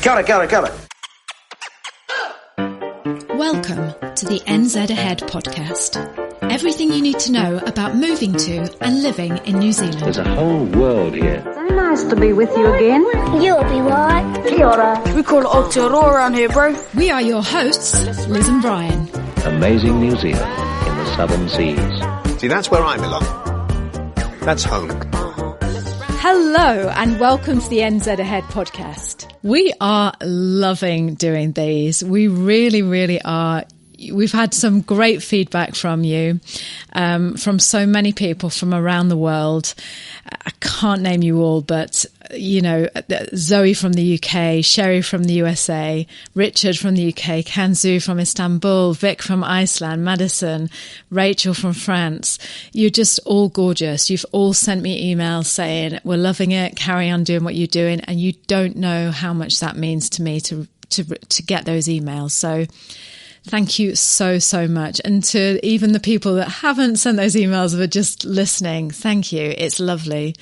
Cut it. Welcome to the NZ Ahead podcast. Everything you need to know about moving to and living in New Zealand. There's a whole world here. So nice to be with you again. You'll be right. Kia ora. We call it Aotearoa around here, bro. We are your hosts, Liz and Brian. Amazing New Zealand in the southern seas. See, that's where I belong. That's home. Hello and welcome to the NZ Ahead podcast. We are loving doing these. We really, really are. We've had some great feedback from you, from so many people from around the world. I can't name you all, but, you know, Zoe from the UK, Sherry from the USA, Richard from the UK, Kanzu from Istanbul, Vic from Iceland, Madison, Rachel from France. You're just all gorgeous. You've all sent me emails saying, we're loving it, carry on doing what you're doing. And you don't know how much that means to me to get those emails. So thank you so, so much. And to even the people that haven't sent those emails but are just listening, thank you. It's lovely.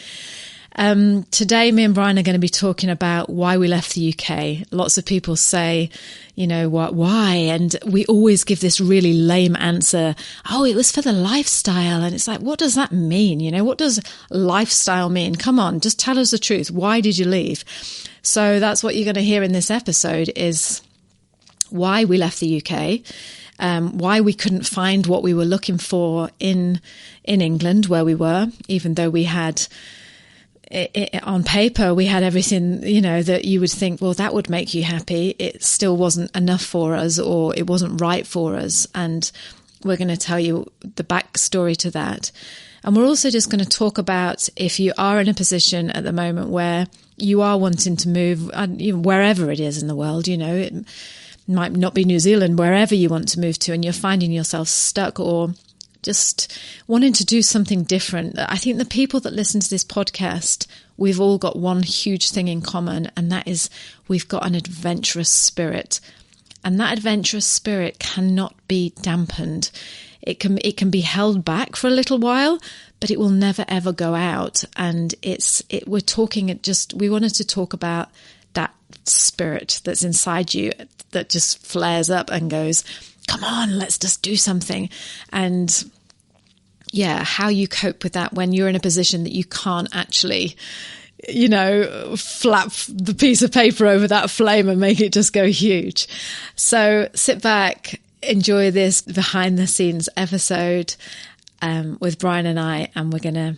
Today, me and Brian are going to be talking about why we left the UK. Lots of people say, you know, why? And we always give this really lame answer. Oh, it was for the lifestyle. And it's like, what does that mean? You know, what does lifestyle mean? Come on, just tell us the truth. Why did you leave? So that's what you're going to hear in this episode is why we left the UK, why we couldn't find what we were looking for in England where we were, even though we had on paper, we had everything, you know, that you would think, well, that would make you happy. It still wasn't enough for us, or it wasn't right for us. And we're going to tell you the backstory to that. And we're also just going to talk about if you are in a position at the moment where you are wanting to move, wherever it is in the world, you know, it might not be New Zealand, wherever you want to move to, and you're finding yourself stuck or just wanting to do something different. I think the people that listen to this podcast, we've all got one huge thing in common, and that is we've got an adventurous spirit. And that adventurous spirit cannot be dampened. It can be held back for a little while, but it will never ever go out. And we wanted to talk about that spirit that's inside you that just flares up and goes, come on, let's just do something. And yeah, how you cope with that when you're in a position that you can't actually, you know, flap the piece of paper over that flame and make it just go huge. So sit back, enjoy this behind the scenes episode with Brian and I, and we're going to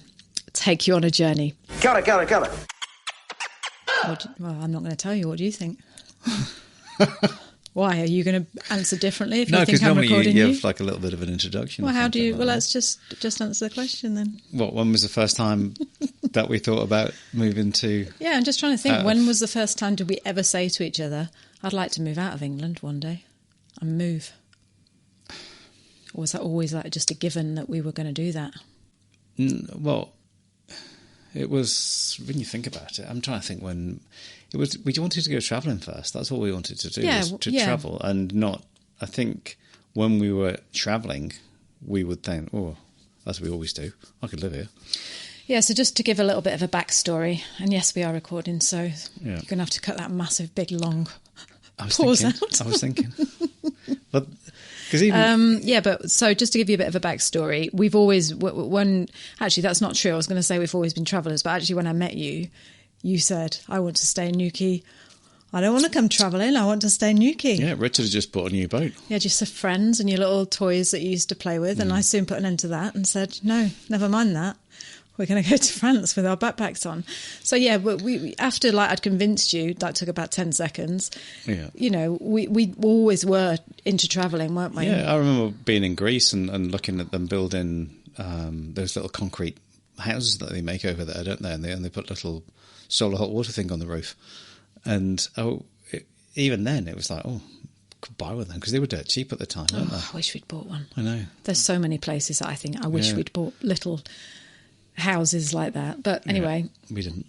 take you on a journey. Cut it. Well, I'm not going to tell you. What do you think? Why? Are you going to answer differently if no, you think I'm recording you? No, because normally you give like a little bit of an introduction. Well, how do you... Like well, let's just answer the question then. What, when was the first time that we thought about moving to... Yeah, I'm just trying to think. When was the first time did we ever say to each other, I'd like to move out of England one day and move? Or was that always like just a given that we were going to do that? Well, it was, when you think about it, I'm trying to think when... It was, we wanted to go travelling first. That's all we wanted to do, was to travel. And not, I think, when we were travelling, we would think, oh, as we always do, I could live here. Yeah, so just to give a little bit of a backstory, and yes, we are recording, so you're going to have to cut that massive, big, long pause out. I was thinking. But... Even... but so just to give you a bit of a backstory, we've always, actually that's not true, I was going to say we've always been travellers, but actually when I met you, you said, I want to stay in Newquay. I don't want to come travelling, I want to stay in Newquay. Yeah, Richard had just bought a new boat. Yeah, just the friends and your little toys that you used to play with, and I soon put an end to that and said, no, never mind that. We're going to go to France with our backpacks on. So yeah, we after like I'd convinced you, that took about 10 seconds. Yeah, you know, we always were into travelling, weren't we? Yeah, I remember being in Greece and looking at them building those little concrete houses that they make over there, don't they? And they put little solar hot water thing on the roof. And even then, it was like, could buy one of them because they were dirt cheap at the time, weren't they? I wish we'd bought one. I know. There's so many places that I think I wish we'd bought little houses like that, but anyway, we didn't.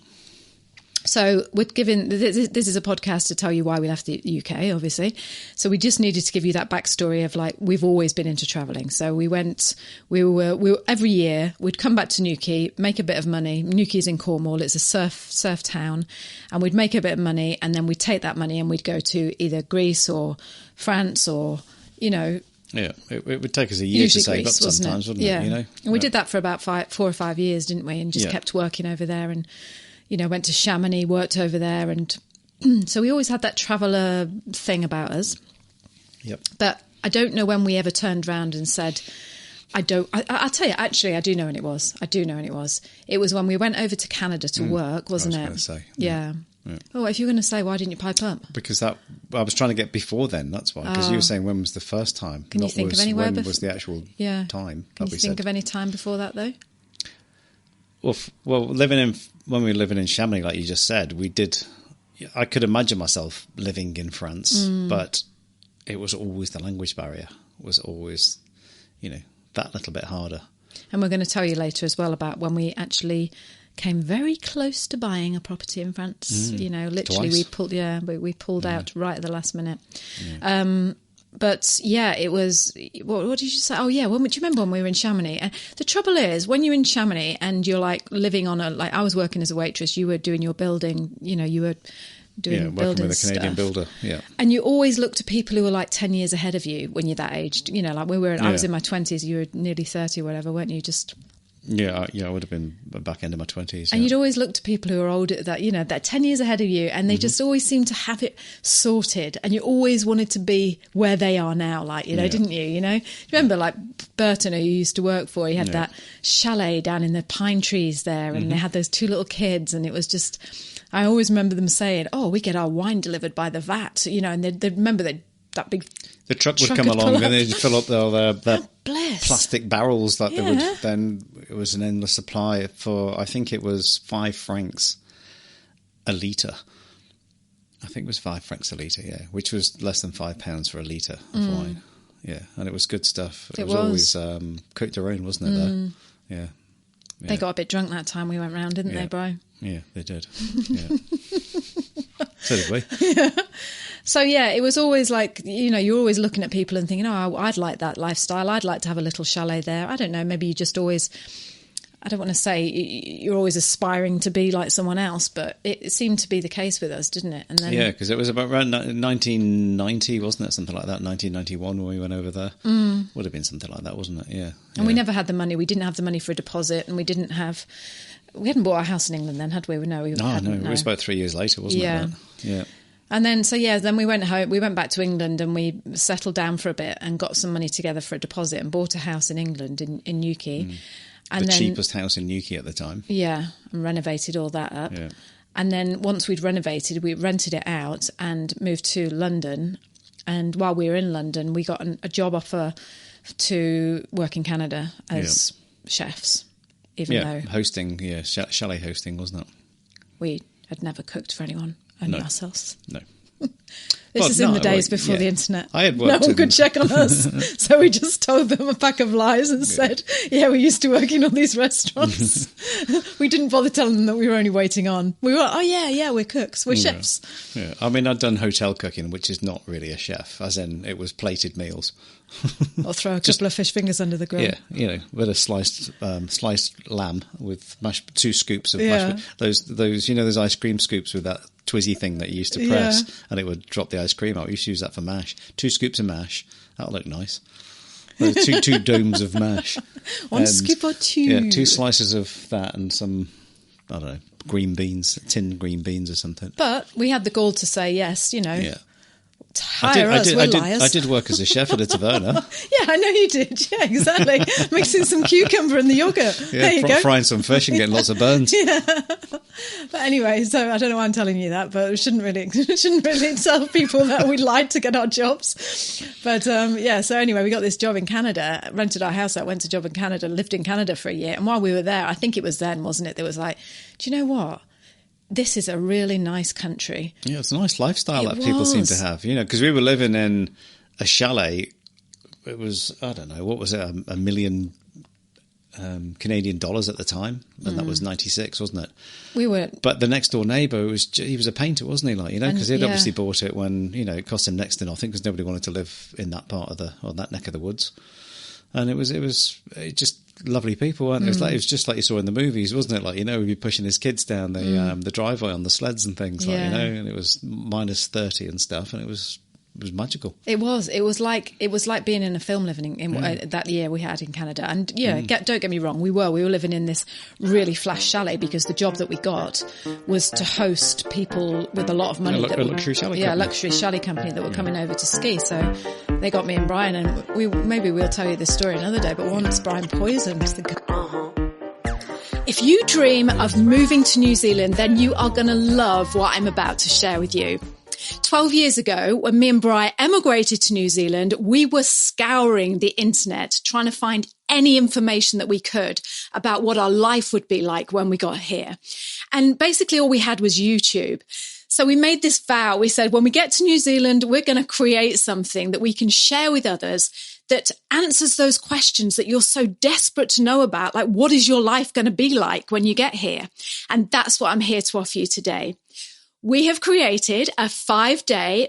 So we're giving, this is a podcast to tell you why we left the UK, obviously. So we just needed to give you that backstory of like, we've always been into travelling. So we were every year we'd come back to Newquay, make a bit of money. Newquay's in Cornwall. It's a surf town, and we'd make a bit of money, and then we'd take that money and we'd go to either Greece or France or, you know. Yeah, it would take us a year to save Greece, up sometimes, wouldn't it? You know? And we did that for about 4 or 5 years, didn't we? And just kept working over there, and, you know, went to Chamonix, worked over there. And so we always had that traveller thing about us. Yep. But I don't know when we ever turned around and said, I'll tell you, actually, I do know when it was. It was when we went over to Canada to work, wasn't it? I was going to say. Yeah. Oh, if you're going to say, why didn't you pipe up? Because I was trying to get before then, that's why. Because you were saying when was the first time. Can you think of anywhere when was the actual time? Can you think of any time before that, though? Well, when we were living in Chamonix, like you just said, I could imagine myself living in France, but it was always the language barrier. It was always, you know, that little bit harder. And we're going to tell you later as well about when we actually came very close to buying a property in France. You know, literally twice. we pulled out right at the last minute. Yeah. But yeah, it was, what did you say? Oh yeah, do you remember when we were in Chamonix? And the trouble is, when you're in Chamonix and you're like living on like I was working as a waitress, you were doing your building, you know, you were doing building working with a Canadian builder, yeah. And you always look to people who are like 10 years ahead of you when you're that age. You know, like I was in my 20s, you were nearly 30 or whatever, weren't you? Yeah, I would have been back end of my 20s. And you'd always look to people who are older, that, you know, they're 10 years ahead of you, and they just always seem to have it sorted. And you always wanted to be where they are now, like, you know, didn't you? You know, remember like Burton, who you used to work for, he had that chalet down in the pine trees there, and they had those 2 little kids, and it was just, I always remember them saying, "Oh, we get our wine delivered by the vat," you know, and they'd remember that big. The truck would come along and they'd fill up their plastic barrels that they would then. It was an endless supply for, I think it was 5 francs a litre. I think it was 5 francs a litre, yeah, which was less than £5 for a litre of wine. Yeah, and it was good stuff. It was always Côte d'Aron, wasn't it, there? Yeah. They got a bit drunk that time we went round, didn't they, Bro? Yeah, they did. Yeah. So did we. Yeah. So, yeah, it was always like, you know, you're always looking at people and thinking, oh, I'd like that lifestyle. I'd like to have a little chalet there. I don't know, maybe you just always, I don't want to say you're always aspiring to be like someone else, but it seemed to be the case with us, didn't it? And then, yeah, because it was about around 1990, wasn't it? Something like that, 1991 when we went over there. Would have been something like that, wasn't it? Yeah. And we never had the money. We didn't have the money for a deposit, and we hadn't bought our house in England then, had we? No, we hadn't. No, it was about 3 years later, wasn't it? Yeah. And then, then we went home. We went back to England and we settled down for a bit and got some money together for a deposit and bought a house in England, in Newquay. And the cheapest house in Newquay at the time. Yeah, and renovated all that up. Yeah. And then once we'd renovated, we rented it out and moved to London. And while we were in London, we got a job offer to work in Canada as chefs. Even though hosting, chalet hosting, wasn't it? We had never cooked for anyone. Only ourselves. No. This is in the days before the internet. I had worked no one could check on us. So we just told them a pack of lies and said, we used to work in all these restaurants. We didn't bother telling them that we were only waiting on. We were, we're cooks. We're chefs. Yeah. I mean, I'd done hotel cooking, which is not really a chef, as in it was plated meals. Or throw a couple of fish fingers under the grill. Yeah, you know, with a sliced lamb with 2 scoops of mashed, those ice cream scoops with that twizzy thing that you used to press and it would drop the ice cream out. We used to use that for mash. 2 scoops of mash. That'll look nice. Two domes of mash. One scoop or 2. Yeah, 2 slices of that and some, I don't know, green beans, tinned green beans or something. But we had the gall to say yes, you know. Yeah. I did work as a chef at a taverna. Yeah, I know you did. Yeah, exactly. Mixing some cucumber in the yoghurt. Yeah, there you go. Frying some fish and getting lots of burns. Yeah. But anyway, so I don't know why I'm telling you that, but we shouldn't really tell people that we lied to get our jobs. But so anyway, we got this job in Canada, rented our house out, went to job in Canada, lived in Canada for a year. And while we were there, I think it was then, wasn't it? There was like, do you know what? This is a really nice country. Yeah, it's a nice lifestyle that people seem to have, you know, because we were living in a chalet. It was, I don't know, what was it, $1 million Canadian dollars at the time, and that was 96, wasn't it? We were. But the next door neighbour he was a painter, wasn't he? Like, you know, because he'd obviously bought it when, you know, it cost him next to nothing because nobody wanted to live in that part of that neck of the woods. And it was just lovely people, weren't they? It was just like you saw in the movies, wasn't it? Like, you know, we'd be pushing his kids down the driveway on the sleds and things, like, you know, and it was minus 30 and stuff, and it was magical. It was like being in a film living in that year we had in Canada. And don't get me wrong, we were living in this really flash chalet because the job that we got was to host people with a lot of money. A luxury chalet company. Luxury chalet company that were coming over to ski. So they got me and Brian, and maybe we'll tell you this story another day, but once Brian poisoned the If you dream of moving to New Zealand, then you are going to love what I'm about to share with you. 12 years ago, when me and Brian emigrated to New Zealand, we were scouring the internet, trying to find any information that we could about what our life would be like when we got here. And basically all we had was YouTube. So we made this vow. We said, when we get to New Zealand, we're going to create something that we can share with others that answers those questions that you're so desperate to know about. Like, what is your life going to be like when you get here? And that's what I'm here to offer you today. We have created a 5-day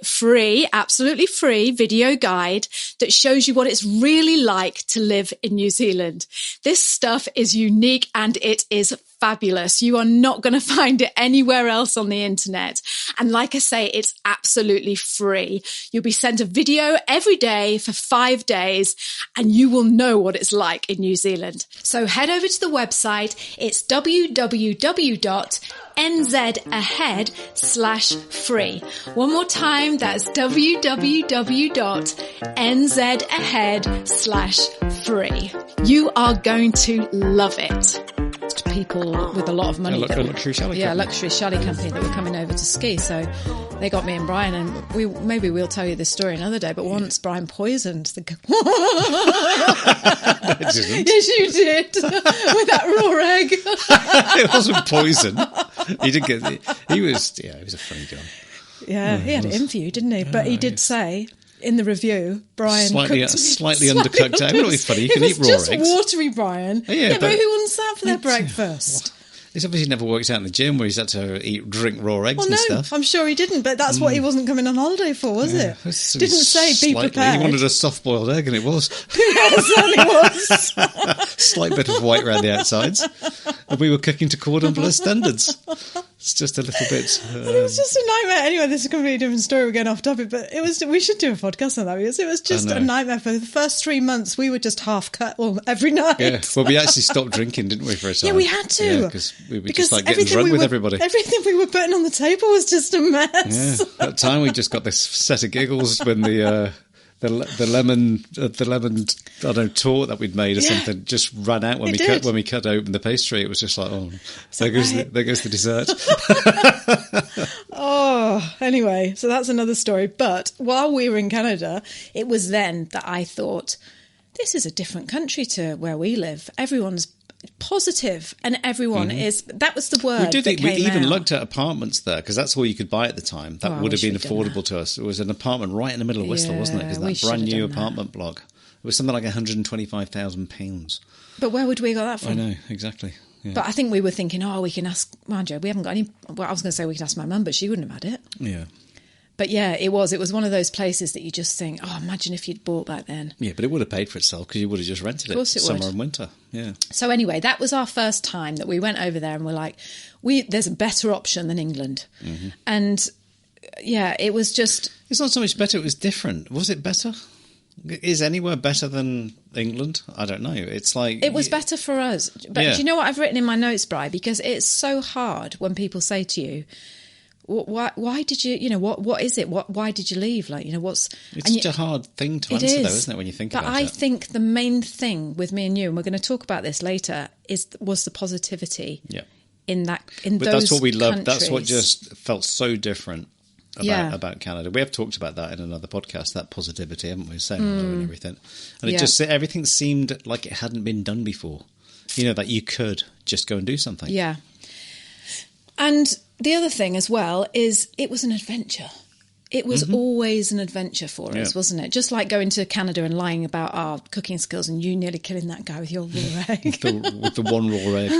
absolutely free video guide that shows you what it's really like to live in New Zealand. This stuff is unique and it is fabulous. You are not going to find it anywhere else on the internet. And like I say, it's absolutely free. You'll be sent a video every day for 5 days and you will know what it's like in New Zealand. So head over to the website. It's www.nzahead.com/free. One more time, that's www.nzahead.com/free. You are going to love it. People with a lot of money. A luxury chalet company. Luxury chalet company that were coming over to ski. So they got me and Brian, and maybe we'll tell you this story another day, but once Brian poisoned the... Yes, you did. With that raw egg. It wasn't poison. He was a funny guy. Yeah, he had it in for you, didn't he? But he did say... in the review, Brian slightly undercooked. It would be funny. You can eat raw eggs. Just watery Brian. Yeah, but who wants that for their breakfast? It's obviously never worked out in the gym where he's had to drink raw eggs and stuff. I'm sure he didn't, but that's what he wasn't coming on holiday for, was it? Didn't say be prepared. He wanted a soft-boiled egg, and it was. It was. Slight bit of white around the outsides. And we were cooking to cordon bleu standards. It's just a little bit... it was just a nightmare. Anyway, this is a completely different story. We're going off topic, but we should do a podcast on that because it was just a nightmare. For the first 3 months, we were just half cut every night. Yeah, well, we actually stopped drinking, didn't we, for a time? Yeah, we had to. Yeah, because we were just like getting drunk with everybody. Everything we were putting on the table was just a mess. Yeah, at the time we just got this set of giggles when the lemon torte that we'd made or something just ran out when we cut open the pastry. It was just like, there goes the dessert. Anyway, so that's another story. But while we were in Canada, it was then that I thought, this is a different country to where we live. Everyone's positive and everyone is, that was the word. We even looked at apartments there because that's all you could buy at the time. That would have been affordable to us. It was an apartment right in the middle of Whistler, wasn't it? Because that brand new apartment block. It was something like £125,000. But where would we got that from? I know, exactly. Yeah. But I think we were thinking, we can ask, mind you, we haven't got any, well, I was going to say we could ask my mum, but she wouldn't have had it. Yeah. But yeah, it was one of those places that you just think, imagine if you'd bought back then. Yeah, but it would have paid for itself because you would have just rented it summer and winter. Yeah. So anyway, that was our first time that we went over there and we're like, there's a better option than England. Mm-hmm. And yeah, it was just... It's not so much better, it was different. Was it better? Is anywhere better than England? I don't know. It's like... It was better for us. But do you know what I've written in my notes, Bri? Because it's so hard when people say to you, why did you, what is it? Why did you leave? It's such a hard thing to answer, though, isn't it, when you think about it? But I think the main thing with me and you, and we're going to talk about this later, was the positivity in those countries. But that's what we loved. That's what just felt so different about Canada. We have talked about that in another podcast, that positivity, haven't we? Saying hello and everything. And it just, everything seemed like it hadn't been done before. That you could just go and do something. Yeah. And the other thing as well is it was an adventure. it was always an adventure for us, wasn't it? Just like going to Canada and lying about our cooking skills and you nearly killing that guy with your raw egg. with the one raw egg.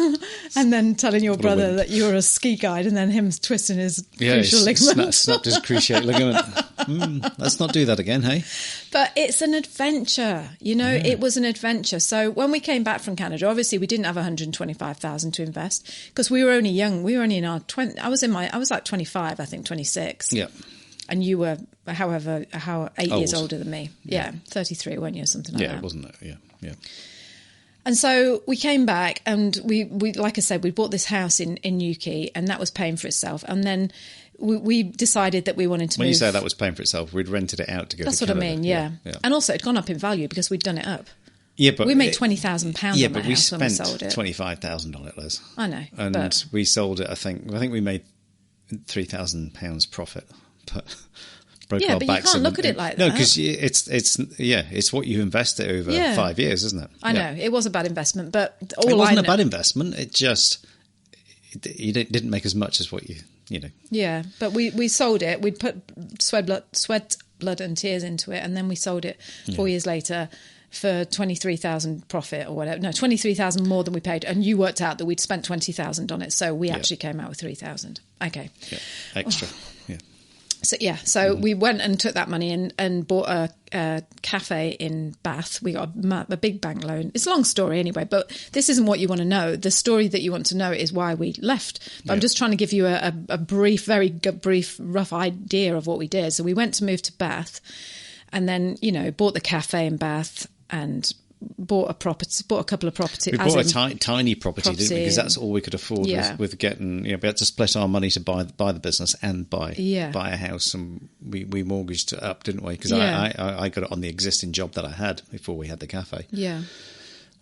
And then telling your brother that you were a ski guide and then him twisting his cruciate ligament. Snapped his cruciate ligament. Let's not do that again, hey? But it's an adventure, you know, it was an adventure. So when we came back from Canada, obviously we didn't have 125,000 to invest because we were only young. We were only in our 20, I was like 25, I think 26. Yeah. And you were, 8 years older than me. Yeah, 33, weren't you, or something like that? Yeah, wasn't it? Yeah. And so we came back and we like I said, we bought this house in Newquay and that was paying for itself. And then we decided that we wanted to move. When you say that was paying for itself, we'd rented it out to go That's to what Canada. I mean, yeah. And also it'd gone up in value because we'd done it up. Yeah, but we made £20,000 on that but we house when we spent sold it. $25,000 on it, Liz. I know. And we sold it, I think we made £3,000 profit. But you can't look at it like that. No, because it's what you invest it over 5 years, isn't it? I know it was a bad investment, but it wasn't a bad investment. It just you didn't make as much as what you know. Yeah, but we sold it. We'd put sweat, blood, and tears into it, and then we sold it 4 years later for 23,000 profit or whatever. No, 23,000 more than we paid, and you worked out that we'd spent 20,000 on it, so we actually came out with 3,000. Okay, extra. So we went and took that money and bought a cafe in Bath. We got a big bank loan. It's a long story anyway, but this isn't what you want to know. The story that you want to know is why we left. But I'm just trying to give you a brief, very brief, rough idea of what we did. So we went to move to Bath and then, bought the cafe in Bath and bought a couple of properties. We bought a tiny property, didn't we? Because that's all we could afford with getting. We had to split our money to buy the business and buy a house, and we mortgaged it up, didn't we? Because I got it on the existing job that I had before we had the cafe. Yeah.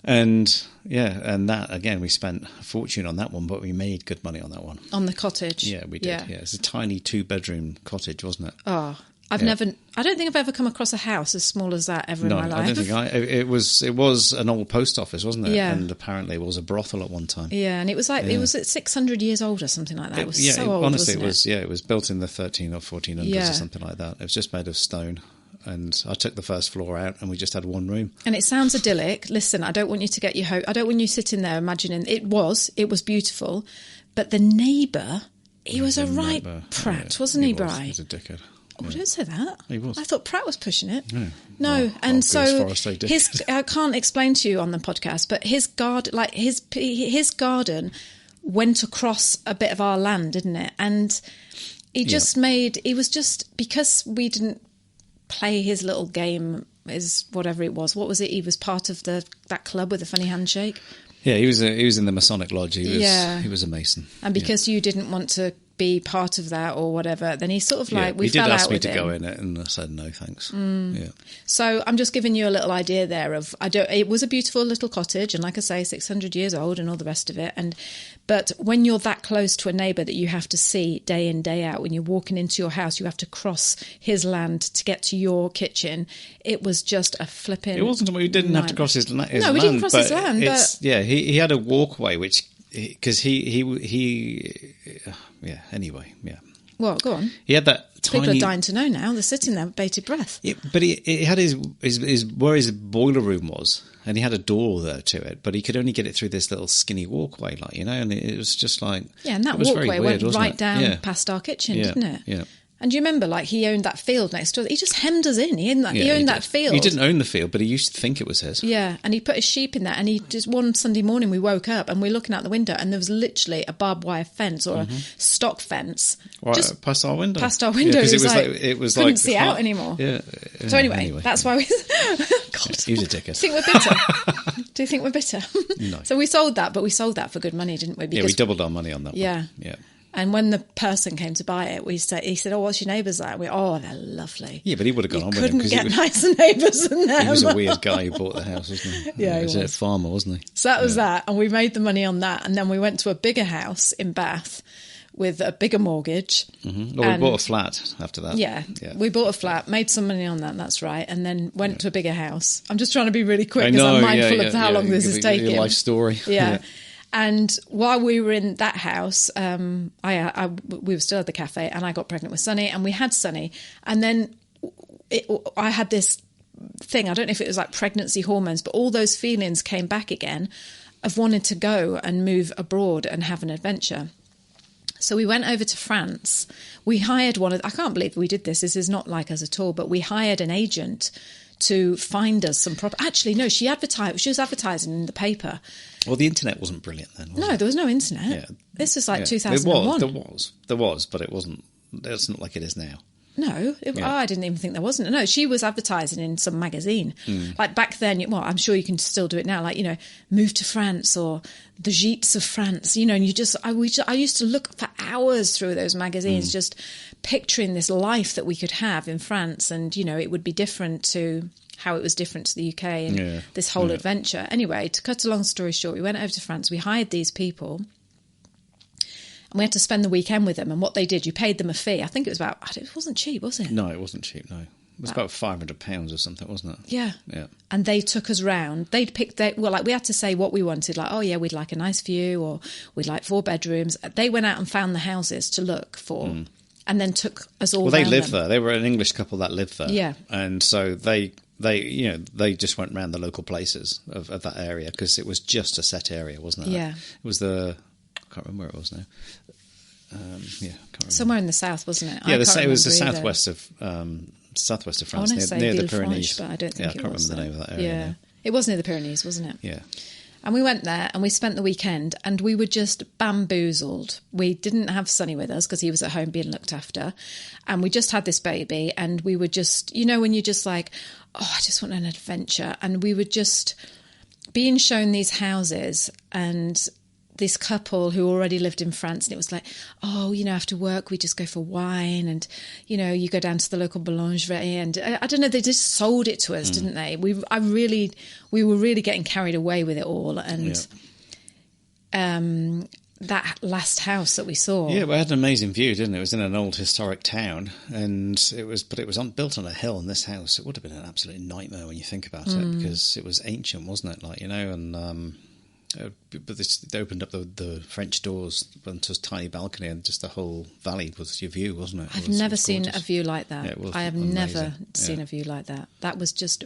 And that again, we spent a fortune on that one, but we made good money on that one. On the cottage. Yeah, we did. Yeah, it's a tiny 2-bedroom cottage, wasn't it? Oh. I don't think I've ever come across a house as small as that ever in my life. I don't think it was an old post office, wasn't it? Yeah. And apparently it was a brothel at one time. Yeah, and it was it was at 600 years old or something like that. It was so old, honestly, wasn't it? It was built in the 13 or 1400s or something like that. It was just made of stone. And I took the first floor out and we just had one room. And it sounds idyllic. Listen, I don't want you to get your hope. I don't want you sitting there imagining it was beautiful, but the neighbour, he was a right prat, wasn't he, Bri? He was a dickhead. Oh, don't say that. He was. I thought Pratt was pushing it. No. And so I can't explain to you on the podcast, but his garden went across a bit of our land, didn't it? And he just it was just because we didn't play his little game, his whatever it was. What was it? He was part of that club with the funny handshake. Yeah, he was in the Masonic Lodge. He was a Mason. And because you didn't want to be part of that or whatever, then he sort of we fell out with him. He did ask me to go in it and I said no thanks. So I'm just giving you a little idea there of it was a beautiful little cottage and like I say 600 years old and all the rest of it, but when you're that close to a neighbour that you have to see day in day out, when you're walking into your house you have to cross his land to get to your kitchen, it was just a flipping. It wasn't, we didn't have to cross his land. No, we didn't cross his land, but he had a walkway which because anyway. Well, go on. He had that tiny. People are dying to know now. They're sitting there with bated breath. Yeah, but he had his where his boiler room was, and he had a door there to it, but he could only get it through this little skinny walkway, and it was just like and that walkway went right down past our kitchen, didn't it? Yeah. And do you remember, he owned that field next door? He just hemmed us in. He owned that field. He didn't own the field, but he used to think it was his. Yeah, and he put his sheep in there. And he just one Sunday morning we woke up and we're looking out the window and there was literally a barbed wire fence or a stock fence just past our window. Past our window. Yeah, it was couldn't see out anymore. Yeah. So anyway, that's why we. God, he was a dickhead. Do you think we're bitter? Do you think we're bitter? No. So we sold that, but we sold that for good money, didn't we? Because we doubled our money on that. Yeah. One. Yeah. And when the person came to buy it, he said, "Oh, what's your neighbours like?" They're lovely. Yeah, but he would have gone on with him. Couldn't get nicer neighbours than them. He was a weird guy who bought the house, wasn't he? Yeah, he was a farmer, wasn't he? So that was that, and we made the money on that, and then we went to a bigger house in Bath with a bigger mortgage. Mm-hmm. Well, we bought a flat after that. Yeah, we bought a flat, made some money on that, that's right, and then went to a bigger house. I'm just trying to be really quick because I'm mindful of how long this is taking. Your life story. Yeah. And while we were in that house, we were still at the cafe, and I got pregnant with Sonny, and we had Sonny. And then I had this thing, I don't know if it was like pregnancy hormones, but all those feelings came back again of wanting to go and move abroad and have an adventure. So we went over to France. We hired I can't believe we did this. This is not like us at all, but we hired an agent to find us some property. Actually, no, she was advertising in the paper. Well, the internet wasn't brilliant then, was it? No, there was no internet. Yeah. This was like 2001. There was, but it's not like it is now. No, I didn't even think there wasn't. No, she was advertising in some magazine. Like back then, well, I'm sure you can still do it now, like, move to France or the Gîtes of France, and I used to look for hours through those magazines, just picturing this life that we could have in France. And, it would be different to how it was different to the UK and this whole adventure. Anyway, to cut a long story short, we went over to France, we hired these people. And we had to spend the weekend with them. And what they did, you paid them a fee. I think it wasn't cheap, was it? No, it wasn't cheap, no. It was about £500 or something, wasn't it? Yeah. Yeah. And they took us round. They'd picked, we had to say what we wanted. Like, oh, yeah, we'd like a nice view, or we'd like 4 bedrooms. They went out and found the houses to look for and then took us all round. Well, they lived there. They were an English couple that lived there. Yeah. And so they just went round the local places of that area, because it was just a set area, wasn't it? Yeah. It was I can't remember where it was now. Can't remember. Somewhere in the south, wasn't it? Yeah, it was the southwest of France, near the Pyrenees. But I don't think I can't remember the name of that area. Yeah, it was near the Pyrenees, wasn't it? Yeah. And we went there and we spent the weekend, and we were just bamboozled. We didn't have Sonny with us because he was at home being looked after, and we just had this baby, and we were just, when you're just like, oh, I just want an adventure. And we were just being shown these houses, and this couple who already lived in France, and it was like, oh, after work we just go for wine, and you go down to the local boulangerie, and I don't know, they just sold it to us, didn't they? We were really getting carried away with it all, and that last house that we saw, we had an amazing view, didn't it? It was in an old historic town, and it was built on a hill. And this house, it would have been an absolute nightmare when you think about it, because it was ancient, wasn't it? But they opened up the French doors onto a tiny balcony, and just the whole valley was your view, wasn't it? I've never seen a view like that. Yeah, it was I have amazing. never seen a view like that. That was just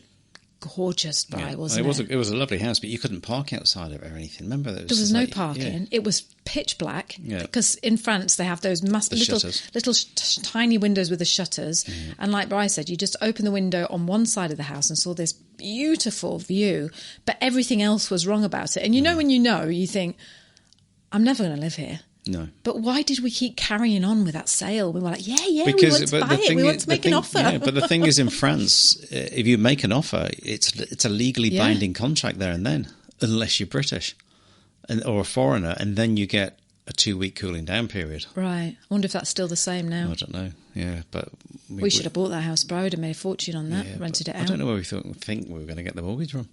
gorgeous, wasn't it? It was a lovely house, but you couldn't park outside of it or anything. Remember, there was no parking. It was pitch black, because in France they have those little tiny windows with the shutters, and like Bri said, you just open the window on one side of the house and saw this beautiful view, but everything else was wrong about it. And when you think, I'm never going to live here. No. But why did we keep carrying on with that sale? We were like, we want to buy it. We want to make an offer. Yeah, but the thing is, in France, if you make an offer, it's a legally binding contract there and then, unless you're British or a foreigner, and then you get a 2-week cooling down period. Right. I wonder if that's still the same now. I don't know. Yeah, but we should have bought that house. Bro would have made a fortune on that. Rented it out. I don't know where we think we were going to get the mortgage from.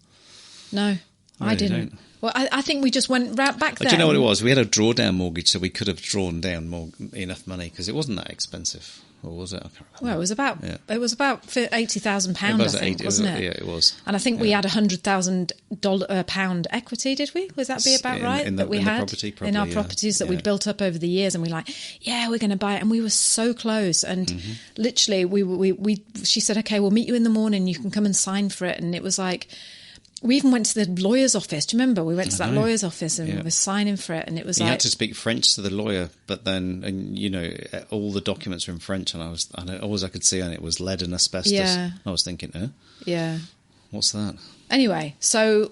No, I didn't. Don't. Well, I think we just went right back there. Do you know what it was? We had a drawdown mortgage, so we could have drawn down enough money, because it wasn't that expensive. Or was it? I can't remember. Well, it was about £80,000, I think, wasn't it? Yeah, it was. And I think we had £100,000 equity, did we? Was that be about right? In that we had property, probably, in our properties that we'd built up over the years, and we're like, we're going to buy it, and we were so close. And literally, she said, okay, we'll meet you in the morning. You can come and sign for it. And it was like, we even went to the lawyer's office. Do you remember? We went to that lawyer's office and we were signing for it, and it was you had to speak French to the lawyer, but then all the documents were in French, and all I could see on it was lead and asbestos. Yeah. I was thinking, what's that? Anyway, so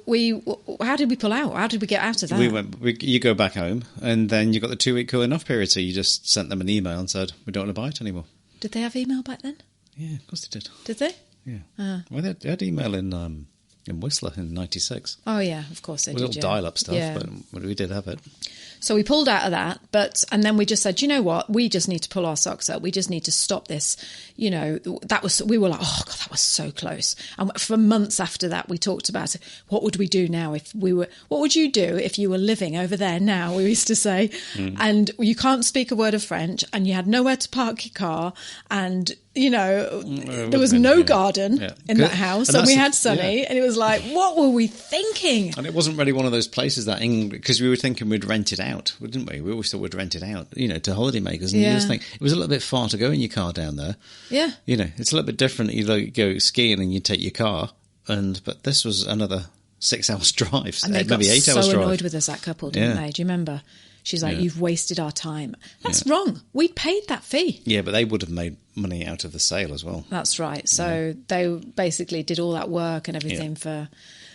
how did we pull out? How did we get out of that? You go back home, and then you got the 2-week cooling off period, so you just sent them an email and said, we don't want to buy it anymore. Did they have email back then? Yeah, of course they did. Did they? Yeah. Well, they had email in Whistler in '96. Oh yeah, of course they did. It was all dial-up stuff, but we did have it. So we pulled out of that, and then we just said, you know what? We just need to pull our socks up. We just need to stop this. We were like, oh God, that was so close. And for months after that, we talked about it. What would we do now what would you do if you were living over there now? We used to say, and you can't speak a word of French, and you had nowhere to park your car, and you know, there was no garden in that house, and we had Sonny, and it was like, what were we thinking? And it wasn't really one of those places that because we were thinking we'd rent it out, didn't we? We always thought we'd rent it out, you know, to holidaymakers, and you just think it was a little bit far to go in your car down there. Yeah, you know, it's a little bit different. You go skiing and you take your car, but this was another 6 hours drive, and they got maybe 8 hours drive. So annoyed with us, that couple, didn't they? Do you remember? She's like, you've wasted our time. That's wrong. We paid that fee. Yeah, but they would have made money out of the sale as well. That's right. So they basically did all that work and everything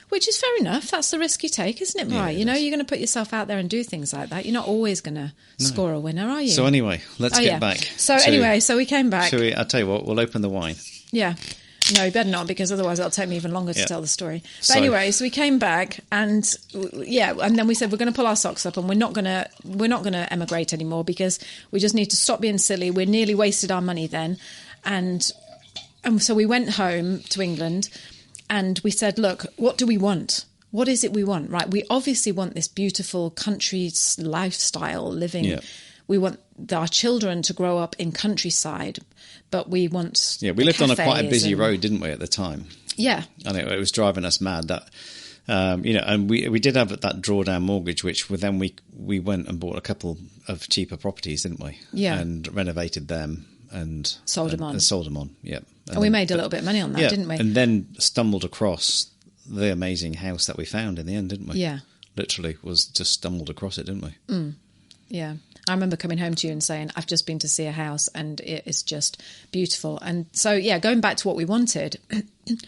which is fair enough. That's the risk you take, isn't it, right? You know, you're going to put yourself out there and do things like that. You're not always going to score a winner, are you? So anyway, let's get back. So we came back. I'll tell you what, we'll open the wine. Yeah. No, you better not, because otherwise it'll take me even longer to tell the story. But anyway, so we came back, and and then we said we're going to pull our socks up, and we're not going to emigrate anymore, because we just need to stop being silly. We're nearly wasted our money then, and so we went home to England, and we said, look, what do we want? What is it we want? Right, we obviously want this beautiful country lifestyle living. Yeah. We want our children to grow up in countryside, but we want we lived on quite a busy road, didn't we, at the time? Yeah. And it was driving us mad. That you know, and we did have that drawdown mortgage, which then we went and bought a couple of cheaper properties, didn't we? Yeah. And renovated them and sold them on. And sold them on, yeah. And we made a little bit of money on that, didn't we? And then stumbled across the amazing house that we found in the end, didn't we? Yeah. Literally was just stumbled across it, didn't we? Mm. Yeah. I remember coming home to you and saying, I've just been to see a house and it is just beautiful. And so, going back to what we wanted,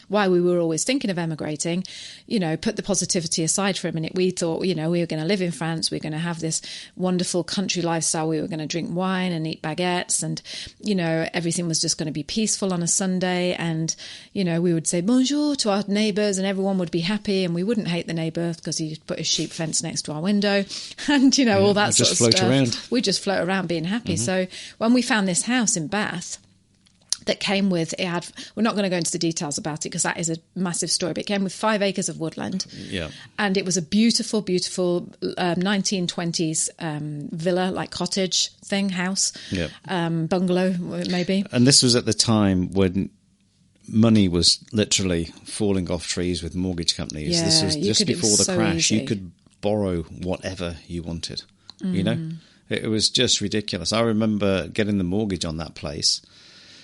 why we were always thinking of emigrating, you know, put the positivity aside for a minute. We thought, you know, we were going to live in France. We were going to have this wonderful country lifestyle. We were going to drink wine and eat baguettes, and, you know, everything was just going to be peaceful on a Sunday. And, you know, we would say bonjour to our neighbours and everyone would be happy, and we wouldn't hate the neighbour because he put his sheep fence next to our window and, you know, all that sort of stuff. Around. We just float around being happy. So when we found this house in Bath that came with, we're not going to go into the details about it because that is a massive story, but it came with 5 acres of woodland. Yeah. And it was a beautiful, beautiful 1920s villa, like cottage thing, house, bungalow maybe. And this was at the time when money was literally falling off trees with mortgage companies. Yeah, this was just before the crash. Easy. You could borrow whatever you wanted, you know? It was just ridiculous. I remember getting the mortgage on that place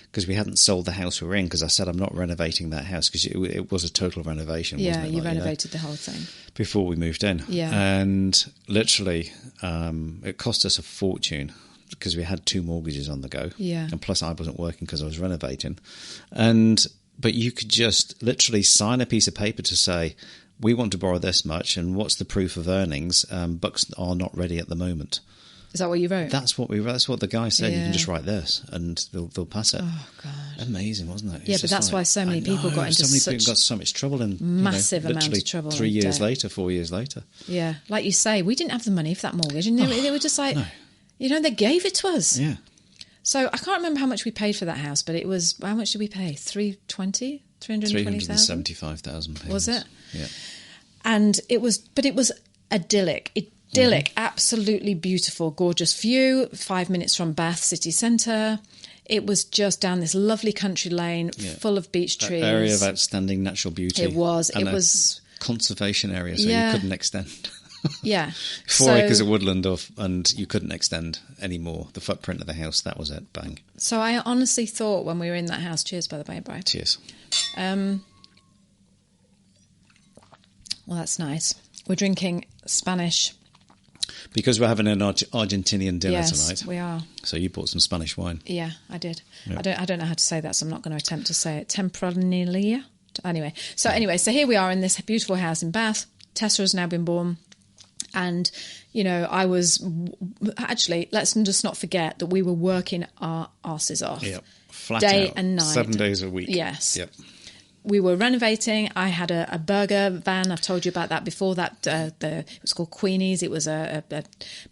because we hadn't sold the house we were in, because I said I'm not renovating that house, because it was a total renovation, wasn't it? You renovated the whole thing. Before we moved in. Yeah. And literally it cost us a fortune because we had 2 mortgages on the go. Yeah. And plus I wasn't working because I was renovating. But you could just literally sign a piece of paper to say, we want to borrow this much, and what's the proof of earnings? Books are not ready at the moment. Is that what you wrote? That's what we wrote. That's what the guy said. You can just write this, and they'll pass it. Oh God! Amazing, wasn't it? Yeah, but that's why so many people got into people got so much trouble, and massive amount of trouble. 3 years later, 4 years later. Yeah, like you say, we didn't have the money for that mortgage, and they were just like, you know, they gave it to us. Yeah. So I can't remember how much we paid for that house, but it was, how much did we pay? 320,000. 375,000. Was it? Yeah. And it was idyllic. Absolutely beautiful, gorgeous view, 5 minutes from Bath city centre. It was just down this lovely country lane full of beech trees. An area of outstanding natural beauty. It was. And it was conservation area, so you couldn't extend. Yeah. 4 acres of woodland and you couldn't extend any more. The footprint of the house, that was it. Bang. So I honestly thought when we were in that house, cheers by the way, Brian. Cheers. Well, that's nice. We're drinking Spanish. Because we're having an Argentinian dinner tonight. Yes, we are. So you bought some Spanish wine. Yeah, I did. Yep. I don't know how to say that, so I'm not going to attempt to say it. Tempranillo. Anyway, so here we are in this beautiful house in Bath. Tessa has now been born. And, you know, I was... Actually, let's just not forget that we were working our arses off. Yep. Flat day out. and night. 7 days a week. Yes. Yep. We were renovating. I had a burger van. I've told you about that before. It was called Queenie's. It was a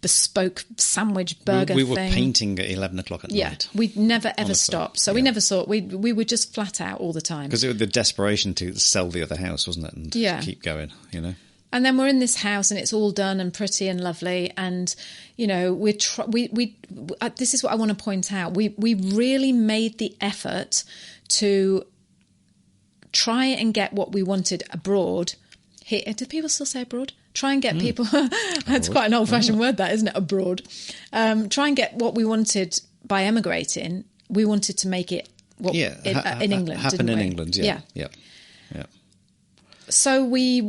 bespoke sandwich burger we were thing. painting at 11 o'clock at night. We never ever stopped. So we never saw. We were just flat out all the time. Because it was the desperation to sell the other house, wasn't it? And keep going, you know. And then we're in this house and it's all done and pretty and lovely. And, you know, this is what I want to point out. We really made the effort to try and get what we wanted abroad. Here, do people still say abroad? Try and get people. That's quite an old-fashioned word, that, isn't it? Abroad. Try and get what we wanted by emigrating. We wanted to make it in England. Happen in we? England. Yeah. So we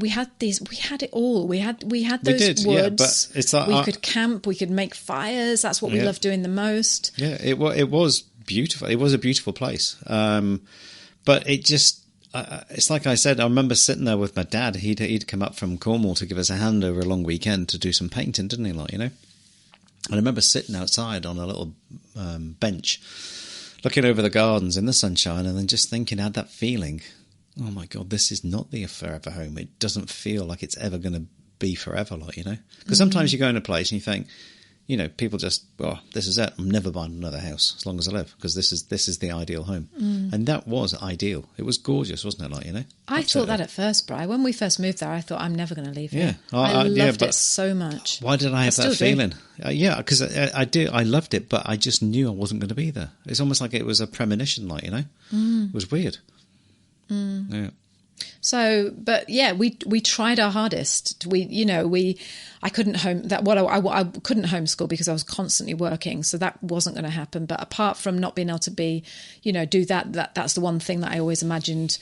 had it all. We had those woods. Yeah, but it's like we could camp, we could make fires. That's what we loved doing the most. Yeah, it was beautiful. It was a beautiful place. But it just, it's like I said, I remember sitting there with my dad. He'd come up from Cornwall to give us a hand over a long weekend to do some painting, didn't he? Like, you know. And I remember sitting outside on a little bench, looking over the gardens in the sunshine, and then just thinking, I had that feeling. Oh my God, this is not the forever home. It doesn't feel like it's ever going to be forever, like, you know? Because sometimes you go in a place and you think, you know, people just, this is it. I'm never buying another house as long as I live, because this is the ideal home. And that was ideal. It was gorgeous, wasn't it? Like, you know? I thought that at first, Bri. When we first moved there, I thought, I'm never going to leave here. Yeah. I loved it so much. Why did I have that feeling? Because I loved it, but I just knew I wasn't going to be there. It's almost like it was a premonition, like, you know? It was weird. Yeah. So, but yeah, we tried our hardest. I couldn't I couldn't homeschool because I was constantly working, so that wasn't going to happen. But apart from not being able to do that's the one thing that I always imagined,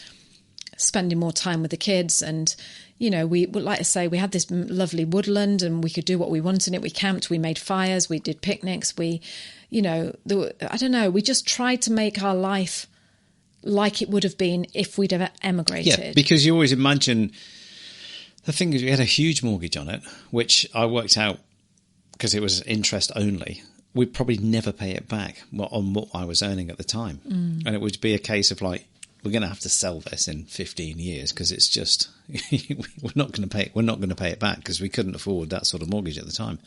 spending more time with the kids. And, you know, we like to say we had this lovely woodland and we could do what we wanted in it. We camped, we made fires, we did picnics. We just tried to make our life like it would have been if we'd have emigrated. Yeah, because you always imagine, the thing is we had a huge mortgage on it, which I worked out because it was interest only. We'd probably never pay it back on what I was earning at the time. And it would be a case of like, we're going to have to sell this in 15 years because it's just, we're not going to pay it back because we couldn't afford that sort of mortgage at the time.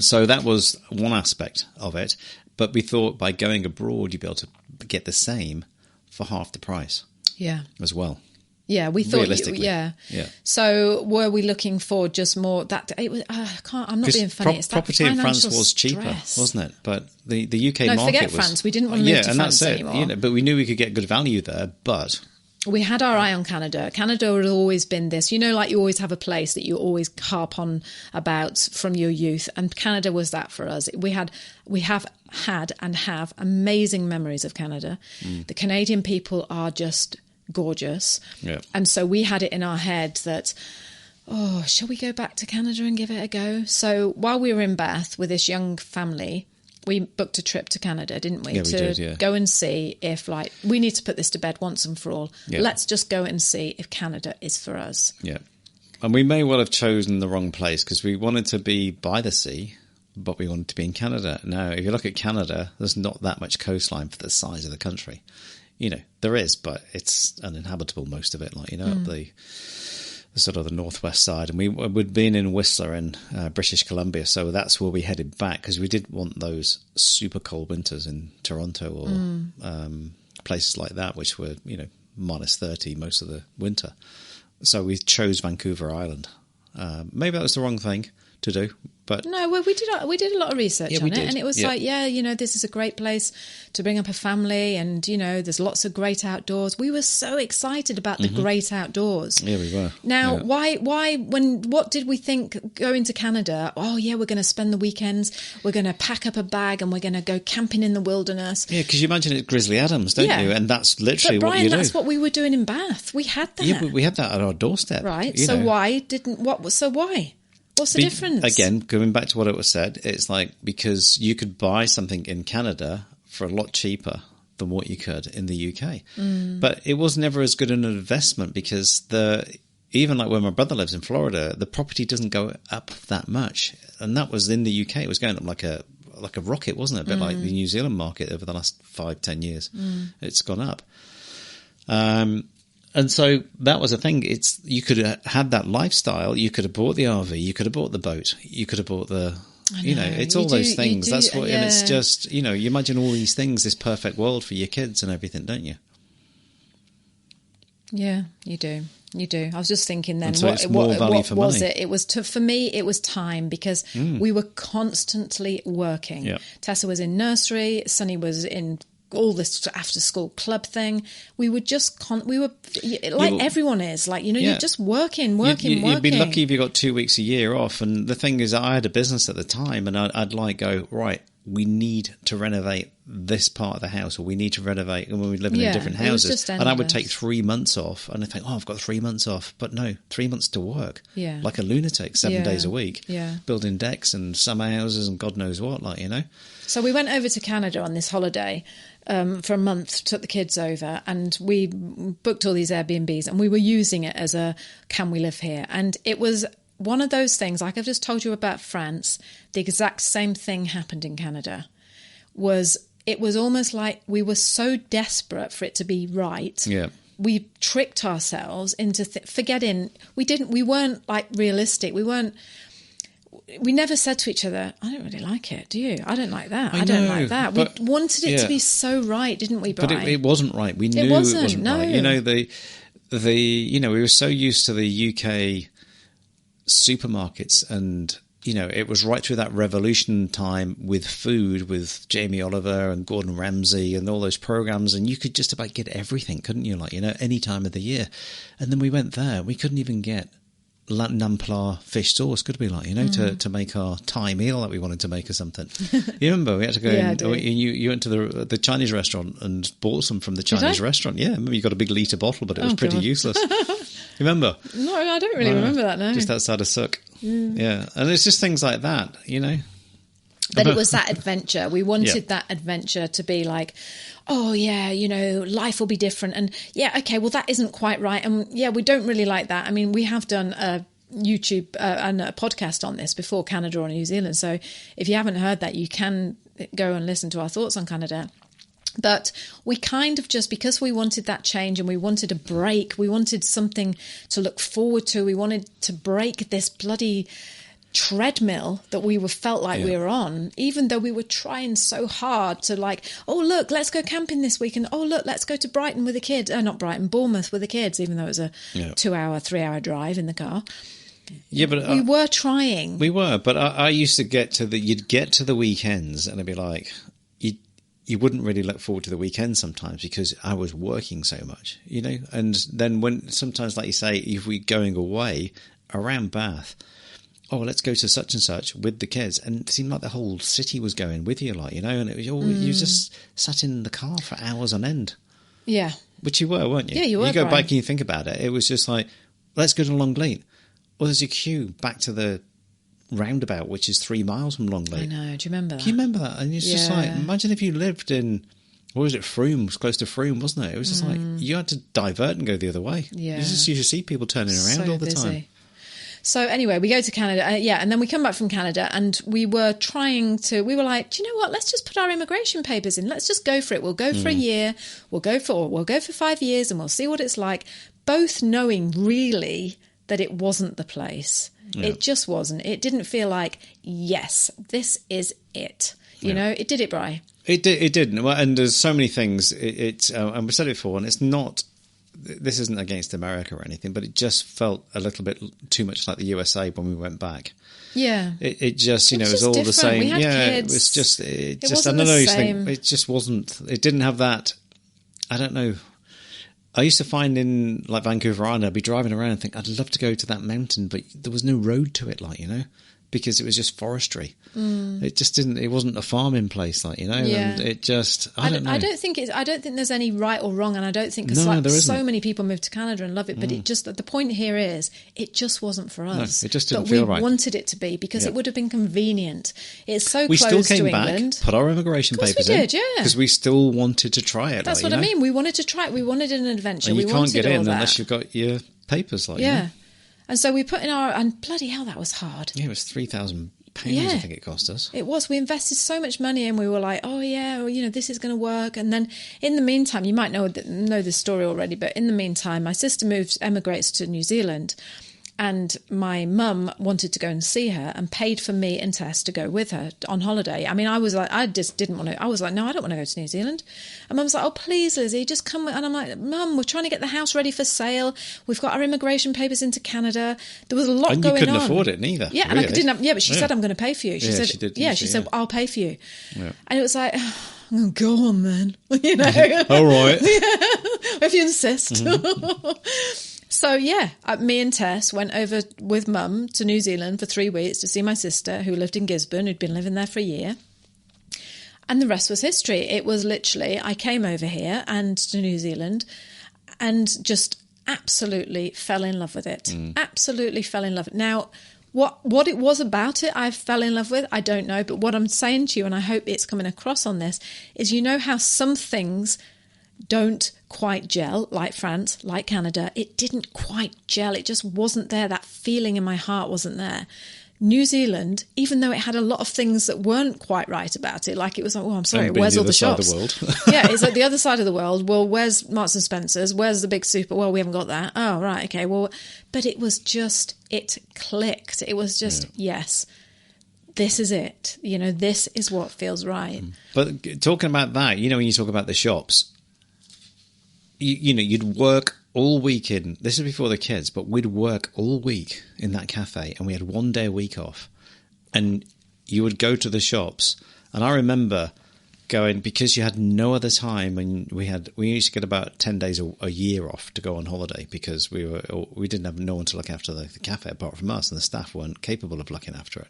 So that was one aspect of it. But we thought by going abroad, you'd be able to get the same for half the price. Yeah. As well. Yeah, we thought. Realistically. Yeah. So were we looking for just more that it was? I'm not being funny. It's property in France was cheaper, wasn't it? But the UK market forget was. France. We didn't want to move to France anymore. You know, but we knew we could get good value there. But we had our eye on Canada. Canada had always been this, you know, like you always have a place that you always harp on about from your youth. And Canada was that for us. We have had and have amazing memories of Canada. The Canadian people are just gorgeous. Yeah. And so we had it in our head that, shall we go back to Canada and give it a go? So while we were in Bath with this young family, we booked a trip to Canada, didn't we? Yeah, we did, yeah. Go and see if, like, we need to put this to bed once and for all. Yeah. Let's just go and see if Canada is for us. Yeah. And we may well have chosen the wrong place because we wanted to be by the sea, but we wanted to be in Canada. Now, if you look at Canada, there's not that much coastline for the size of the country. You know, there is, but it's uninhabitable, most of it, like, you know, up the sort of the northwest side. And we'd been in Whistler in British Columbia, so that's where we headed back because we didn't want those super cold winters in Toronto or places like that, which were, you know, minus 30 most of the winter. So we chose Vancouver Island. Maybe that was the wrong thing to do, but no, well, we did a lot of research on it, and it was like, you know, this is a great place to bring up a family, and, you know, there's lots of great outdoors. We were so excited about the great outdoors. Yeah, we were. Now, what did we think going to Canada? Oh yeah, we're going to spend the weekends, we're going to pack up a bag and we're going to go camping in the wilderness. Yeah, because you imagine it's Grizzly Adams, don't you? And that's literally Brian, what you do. That's what we were doing in Bath. We had that. Yeah, but we had that at our doorstep. Right. So why? What's the difference? Again, going back to what it was said, it's like because you could buy something in Canada for a lot cheaper than what you could in the UK. But it was never as good an investment because even like where my brother lives in Florida, the property doesn't go up that much. And that was in the UK. It was going up like a rocket, wasn't it? A bit like the New Zealand market over the last 5-10 years. It's gone up. And so that was a thing. You could have had that lifestyle. You could have bought the RV. You could have bought the boat. You could have bought it's all those things. That's what, and it's just, you know, you imagine all these things, this perfect world for your kids and everything, don't you? Yeah, you do. You do. I was just thinking then, so it's more value for was money. it? It was for me, it was time, because we were constantly working. Yeah. Tessa was in nursery, Sonny was in all this after school club thing. We were just everyone is, like, you're just working. You'd be lucky if you got 2 weeks a year off. And the thing is, I had a business at the time, and I'd like go, right, we need to renovate this part of the house, or we need to renovate, and when we're living in different houses. And I would take 3 months off, and I think, I've got 3 months off. But no, 3 months to work. Yeah. Like a lunatic, 7 days a week. Yeah. Building decks and summer houses and God knows what, So we went over to Canada on this holiday for a month, took the kids over, and we booked all these Airbnbs, and we were using it as a, can we live here? And it was one of those things, like I've just told you about France, the exact same thing happened in Canada. It was almost like we were so desperate for it to be right. Yeah. We tricked ourselves into forgetting. We weren't like realistic. We never said to each other, I don't really like it, do you? I don't like that. I don't like that. We wanted it to be so right, didn't we, Brian? But it wasn't right. We knew it wasn't no. right. We were so used to the UK supermarkets, and it was right through that revolution time with food, with Jamie Oliver and Gordon Ramsay and all those programs, and you could just about get everything, couldn't you? Any time of the year. And then we went there, we couldn't even get Nampla fish sauce, could we, to make our Thai meal that we wanted to make or something. You remember we had to go you went to the Chinese restaurant and bought some from the Chinese restaurant. Yeah, remember you got a big litre bottle, but it was pretty useless. You remember? No, I don't really remember that now. Just outside of Suk. Yeah, and it's just things like that, But it was that adventure. We wanted that adventure to be like, oh, yeah, life will be different. And okay, well, that isn't quite right. And we don't really like that. I mean, we have done a YouTube and a podcast on this before, Canada or New Zealand. So if you haven't heard that, you can go and listen to our thoughts on Canada. But we kind of just, because we wanted that change and we wanted a break, we wanted something to look forward to. We wanted to break this bloody treadmill that we felt like we were on, even though we were trying so hard to look, let's go camping this week, and look, let's go to Brighton with the kids. Not Brighton, Bournemouth with the kids, even though it was a 3-hour drive in the car. Yeah, but we were trying. We were, but I used to you'd get to the weekends and it'd be like, you wouldn't really look forward to the weekend sometimes because I was working so much, and then when sometimes, like you say, if we're going away around Bath, let's go to such and such with the kids, and it seemed like the whole city was going with you, and it was you just sat in the car for hours on end. Yeah. Which you were, weren't you? Yeah, you were. You go back and you think about it, it was just like, let's go to Longleat. Well, there's a queue back to the roundabout, which is 3 miles from Longleat. I know. Do you remember that? Can you remember that? And it's just like, imagine if you lived in, what was it, Frome? It was close to Frome, wasn't it? It was just like, you had to divert and go the other way. Yeah. You just used to see people turning around all the time. So anyway, we go to Canada, and then we come back from Canada, and we were like, do you know what? Let's just put our immigration papers in. Let's just go for it. We'll go for a year. We'll go for 5 years, and we'll see what it's like. Both knowing really that it wasn't the place. Yeah. It just wasn't. It didn't feel like, yes, this is it. It did it, Bri. It did. Well, and there's so many things. And we said it before, and it's not. This isn't against America or anything, but it just felt a little bit too much like the USA when we went back. Yeah. It just, it was all different. The same. We had kids. It wasn't the same. It just wasn't. It didn't have that. I don't know. I used to find in like Vancouver Island, I'd be driving around and think I'd love to go to that mountain, but there was no road to it, because it was just forestry. It just didn't. It wasn't a farming place, and it just. I don't know. I don't think there's any right or wrong, and I don't think because so many people move to Canada and love it. But it just, the point here is, it just wasn't for us. No, it just didn't feel right. But we wanted it to be because it would have been convenient. It's so we close still to came back, England. Put our immigration papers in. We did, yeah, because we still wanted to try it. That's what I mean. We wanted to try it. We wanted an adventure. And you can't get in that. unless you've got your papers, And so we put in and bloody hell, that was hard. Yeah, it was £3,000. I think it cost us. It was. We invested so much money, and we were like, oh yeah, well, this is going to work. And then in the meantime, you might know this story already, but in the meantime, my sister emigrates to New Zealand, And my mum wanted to go and see her and paid for me and Tess to go with her on holiday. I mean, I was like, I just didn't want to. I was like, no, I don't want to go to New Zealand. And Mum's like, oh, please, Lizzie, just come. And I'm like, Mum, we're trying to get the house ready for sale. We've got our immigration papers into Canada. There was a lot going on. And you couldn't afford it neither. Yeah, really. And I didn't have, but she said, I'm going to pay for you. She said, she did. Yeah, she said, I'll pay for you. Yeah. And it was like, oh, go on then. You know? All right. If you insist. So, yeah, me and Tess went over with Mum to New Zealand for 3 weeks to see my sister who lived in Gisborne, who'd been living there for a year. And the rest was history. It was literally, I came over here and to New Zealand and just absolutely fell in love with it. Absolutely fell in love. Now, what it was about it I fell in love with, I don't know. But what I'm saying to you, and I hope it's coming across on this, is you know how some things don't quite gel, like France, like Canada. It didn't quite gel. It just wasn't there. That feeling in my heart wasn't there. New Zealand, even though it had a lot of things that weren't quite right about it, like it was like, oh, I'm sorry, where's all the shops? Yeah, it's like the other side of the world. Well, where's Marks and Spencer's? Where's the big super? Well, we haven't got that. Oh, right, okay. Well, but it was just, it clicked. It was just, yes, this is it. You know, this is what feels right. But talking about that, you know, when you talk about the shops, you know, you'd work all week in, this is before the kids, but we'd work all week in that cafe and we had 1 day a week off. And you would go to the shops. And I remember going, because you had no other time, and we used to get about 10 days a year off to go on holiday because we didn't have no one to look after the cafe apart from us, and the staff weren't capable of looking after it.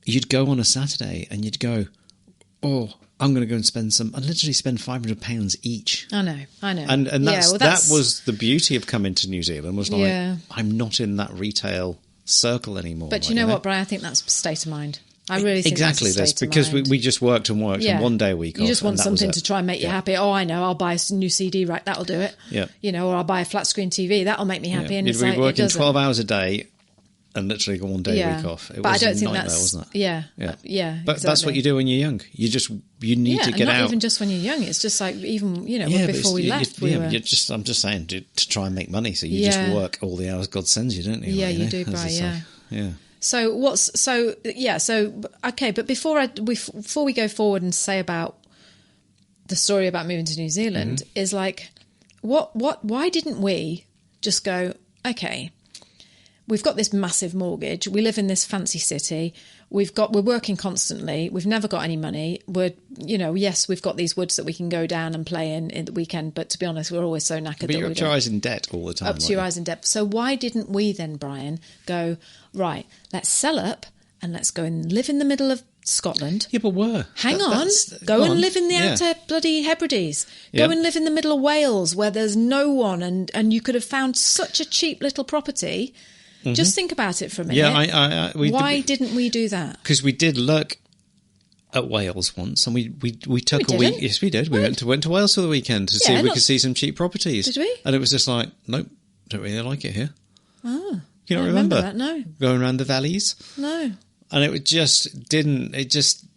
You'd go on a Saturday and you'd go, oh, I'm going to go and literally spend £500 each. I know. And that was the beauty of coming to New Zealand, was like, I'm not in that retail circle anymore. But you know what, Brian? I think that's state of mind. I really think exactly that's a state because of mind. we just worked and 1 day a week. You just want something to try and make you happy. Oh, I know, I'll buy a new CD rack, that'll do it. Yeah. You know, or I'll buy a flat screen TV, that'll make me happy. Yeah. And you'd be working 12 hours a day and literally got 1 day a week off. But I don't think that's, wasn't it? Yeah. But exactly. That's what you do when you're young. You need to get not out. Not even just when you're young. It's just like even, you know, before we left. I'm just saying to try and make money. So you just work all the hours God sends you, don't you? Yeah, you do, Brian. Yeah. So okay, but before we go forward and say about the story about moving to New Zealand, is like, why didn't we just go, okay, we've got this massive mortgage, we live in this fancy city, we're working constantly, we've never got any money, yes, we've got these woods that we can go down and play in the weekend, but to be honest, we're always so knackered. But you're up to your eyes in debt all the time. Up to your eyes in debt. So why didn't we then, Brian, go, right, let's sell up and let's go and live in the middle of Scotland. Yeah, but where? Hang on. Go and live in the outer bloody Hebrides. Go and live in the middle of Wales where there's no one, and you could have found such a cheap little property. Just think about it for a minute. Yeah, why didn't we do that? Because we did look at Wales once, and we took a week. Yes, we did. We went to Wales for the weekend to see if we could see some cheap properties. Did we? And it was just like, nope, don't really like it here. Oh, you don't remember that? No. Going around the valleys. No. And it just didn't. It just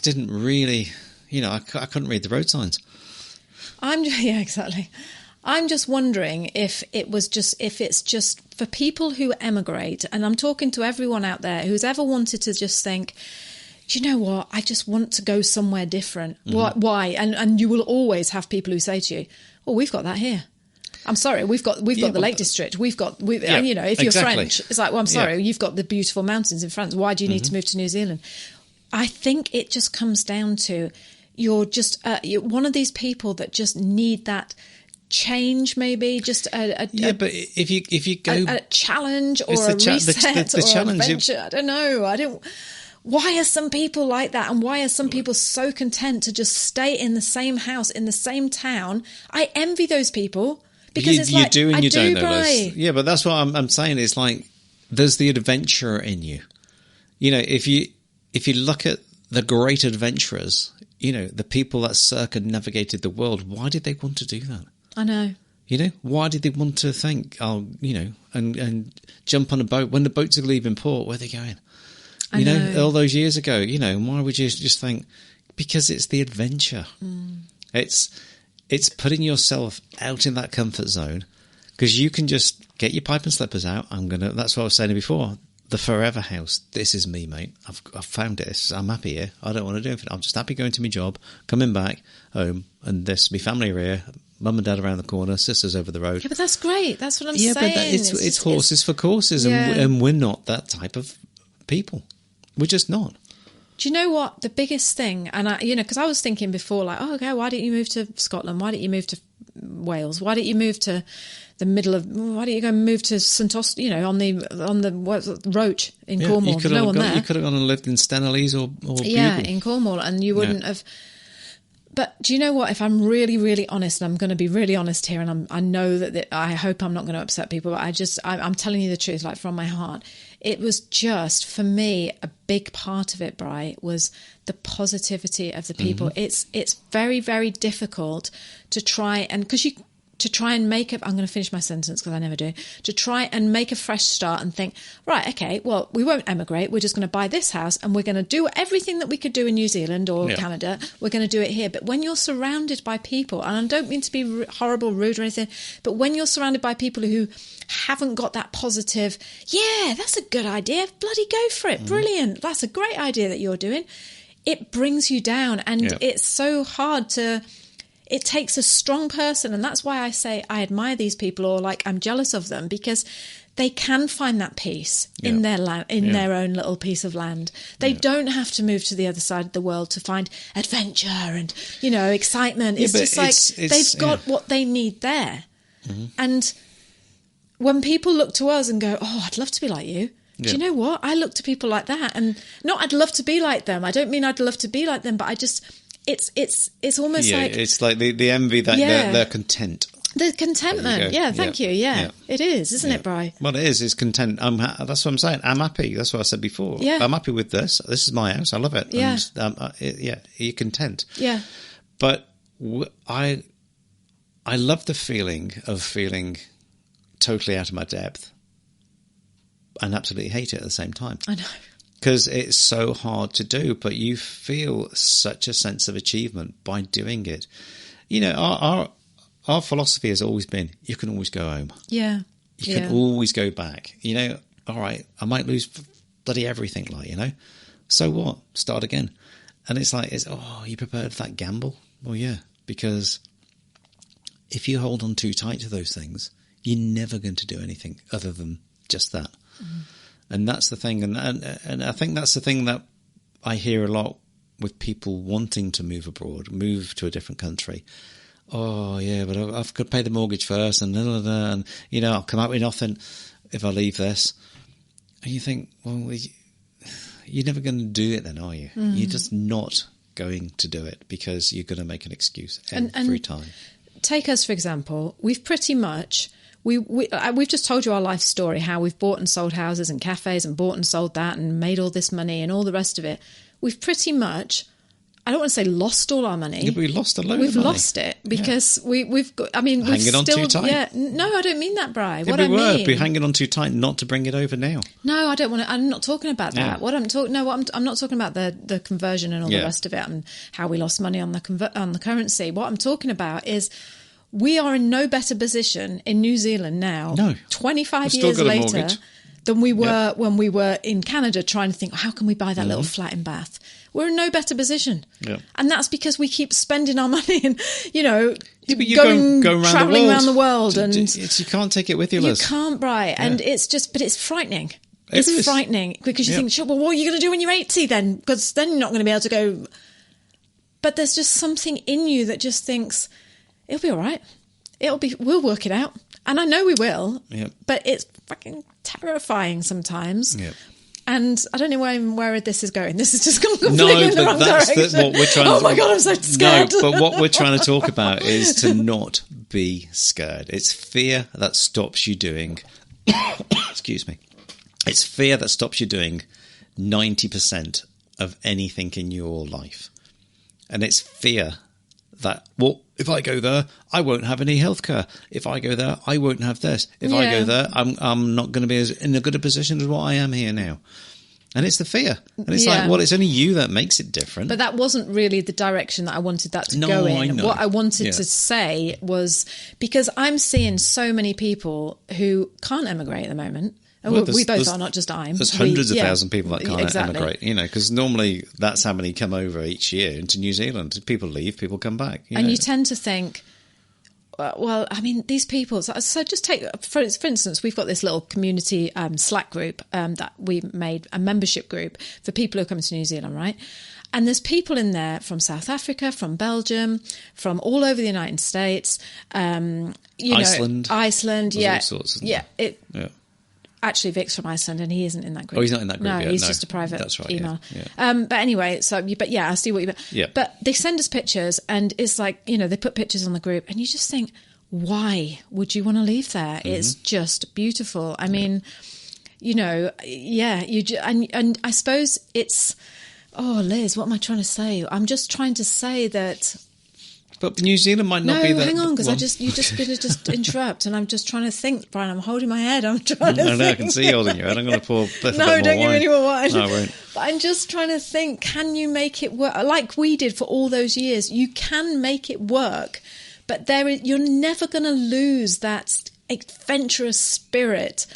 didn't really. You know, I couldn't read the road signs. Exactly. I'm just wondering if it's just for people who emigrate, and I'm talking to everyone out there who's ever wanted to just think, do you know what? I just want to go somewhere different. Why? And you will always have people who say to you, "Oh, we've got that here." I'm sorry, we've got the Lake District. If you're French, it's like, well, I'm sorry, you've got the beautiful mountains in France. Why do you need to move to New Zealand? I think it just comes down to you're just you're one of these people that just need that change, maybe just but if you go a challenge or a reset the or challenge, adventure. I don't know. Why are some people like that, and why are some people so content to just stay in the same house in the same town? I envy those people. Because you do and you don't know, Liz. Yeah, but that's what I'm saying. It's like there's the adventurer in you. You know, if you look at the great adventurers, you know, the people that circumnavigated the world, why did they want to do that? I know. You know, why did they want to think, and jump on a boat when the boats are leaving port? Where are they going? You know, all those years ago, you know, why would you just think? Because it's the adventure. It's putting yourself out in that comfort zone, Because you can just get your pipe and slippers out. That's what I was saying before. The forever house. This is me, mate. I've found this. I'm happy here. I don't want to do anything. I'm just happy going to my job, coming back home, and my family are here. Mum and dad around the corner, sisters over the road. Yeah, but that's great. That's what I'm saying. Yeah, but it's horses for courses, and we're not that type of people. We're just not. Do you know what the biggest thing? And because I was thinking before, like, oh, okay, why didn't you move to Scotland? Why didn't you move to Wales? Why didn't you move to the middle of? Why didn't you go and move to St Aust? On the Roach in Cornwall. You could have gone and lived in Steneleys or Bugle. In Cornwall, and you wouldn't have. But do you know what? If I'm really, really honest, and I'm going to be really honest here, and I know that I hope I'm not going to upset people, but I'm telling you the truth, like from my heart. It was just, for me, a big part of it, Bri, was the positivity of the people. Mm-hmm. It's very, very difficult to try and make I'm going to finish my sentence because I never do, to try and make a fresh start and think, right, okay, well, we won't emigrate. We're just going to buy this house and we're going to do everything that we could do in New Zealand or Canada. We're going to do it here. But when you're surrounded by people, and I don't mean to be horrible, rude or anything, but when you're surrounded by people who haven't got that positive, yeah, that's a good idea. Bloody go for it. Brilliant. That's a great idea that you're doing. It brings you down, and it's so hard to... It takes a strong person, and that's why I say I admire these people, or like I'm jealous of them, because they can find that peace in their land, their own little piece of land. They don't have to move to the other side of the world to find adventure and excitement. It's just like they've got what they need there. Mm-hmm. And when people look to us and go, "Oh, I'd love to be like you." Do you know what? I look to people like that, and not I'd love to be like them. I don't mean I'd love to be like them, but I just. It's almost like... it's like the envy that they're content. The contentment. Thank you. Yeah, it is, isn't it, Bri? Well, it is. It's content. That's what I'm saying. I'm happy. That's what I said before. Yeah. I'm happy with this. This is my house. I love it. Yeah. And, you're content. Yeah. But I love the feeling of feeling totally out of my depth and absolutely hate it at the same time. I know. Because it's so hard to do, but you feel such a sense of achievement by doing it. Our philosophy has always been, you can always go home. Yeah. You can always go back. All right, I might lose bloody everything, so what? Start again. And it's like, you prepared for that gamble? Well, yeah, because if you hold on too tight to those things, you're never going to do anything other than just that. Mm. And that's the thing, and I think that's the thing that I hear a lot with people wanting to move abroad, move to a different country. Oh, yeah, but I've got to pay the mortgage first, and I'll come out with nothing if I leave this. And you think, well, you're never going to do it then, are you? Mm. You're just not going to do it because you're going to make an excuse every time. Take us, for example, we've pretty much... We've just told you our life story, how we've bought and sold houses and cafes and bought and sold that and made all this money and all the rest of it. We've pretty much, I don't want to say lost all our money. Yeah, but we lost a load of money. We've lost it because we've got, we've hanging on too tight. Yeah, no, I don't mean that, Bri. What I mean, we're hanging on too tight not to bring it over now. No, I don't want to. I'm not talking about that. Yeah. I'm not talking about the conversion and all the rest of it and how we lost money on the currency. What I'm talking about is. We are in no better position in New Zealand now, 25 years later, than we were when we were in Canada trying to think, how can we buy that little flat in Bath? We're in no better position. Yeah. And that's because we keep spending our money and, travelling around the world. And you can't take it with you, Liz. You can't, Bri. Yeah. And it's frightening. It's frightening because you think, sure, well, what are you going to do when you're 80 then? Because then you're not going to be able to go. But there's just something in you that just thinks... It'll be all right. We'll work it out. And I know we will. Yep. But it's fucking terrifying sometimes. Yep. And I don't know where this is going. This is just going completely in the wrong direction. What we're trying to... Oh my God, I'm so scared. No, but what we're trying to talk about is to not be scared. It's fear that stops you doing... Excuse me. It's fear that stops you doing 90% of anything in your life. And it's fear that, if I go there, I won't have any healthcare. If I go there, I won't have this. If I go there, I'm not going to be in a good a position as what I am here now. And it's the fear. And it's like, well, it's only you that makes it different. But that wasn't really the direction that I wanted that to go in. What I wanted to say was, because I'm seeing so many people who can't emigrate at the moment. Well, we both are, not just I'm. There's hundreds of thousand people that can't emigrate, because normally that's how many come over each year into New Zealand. People leave, people come back. You tend to think, well, I mean, these people... So just take, for instance, we've got this little community Slack group that we made, a membership group for people who come to New Zealand, right? And there's people in there from South Africa, from Belgium, from all over the United States. Iceland. Yeah. All sorts, Actually, Vic's from Iceland, and he isn't in that group. Oh, he's not in that group yet. No, he's just a private email. Yeah. But anyway, I see what you mean. Yeah. But they send us pictures, and it's like, they put pictures on the group, and you just think, why would you want to leave there? Mm-hmm. It's just beautiful. I mean, and I suppose it's... Oh, Liz, what am I trying to say? I'm just trying to say that... But New Zealand might not be that... No, hang on, because you're just going to just interrupt, and I'm just trying to think, Brian. I'm holding my head. I'm trying to think. I can see you holding your head. I'm going to pour Beth No, don't give me any more wine. No, I won't. But I'm just trying to think, can you make it work? Like we did for all those years, you can make it work, but you're never going to lose that adventurous spirit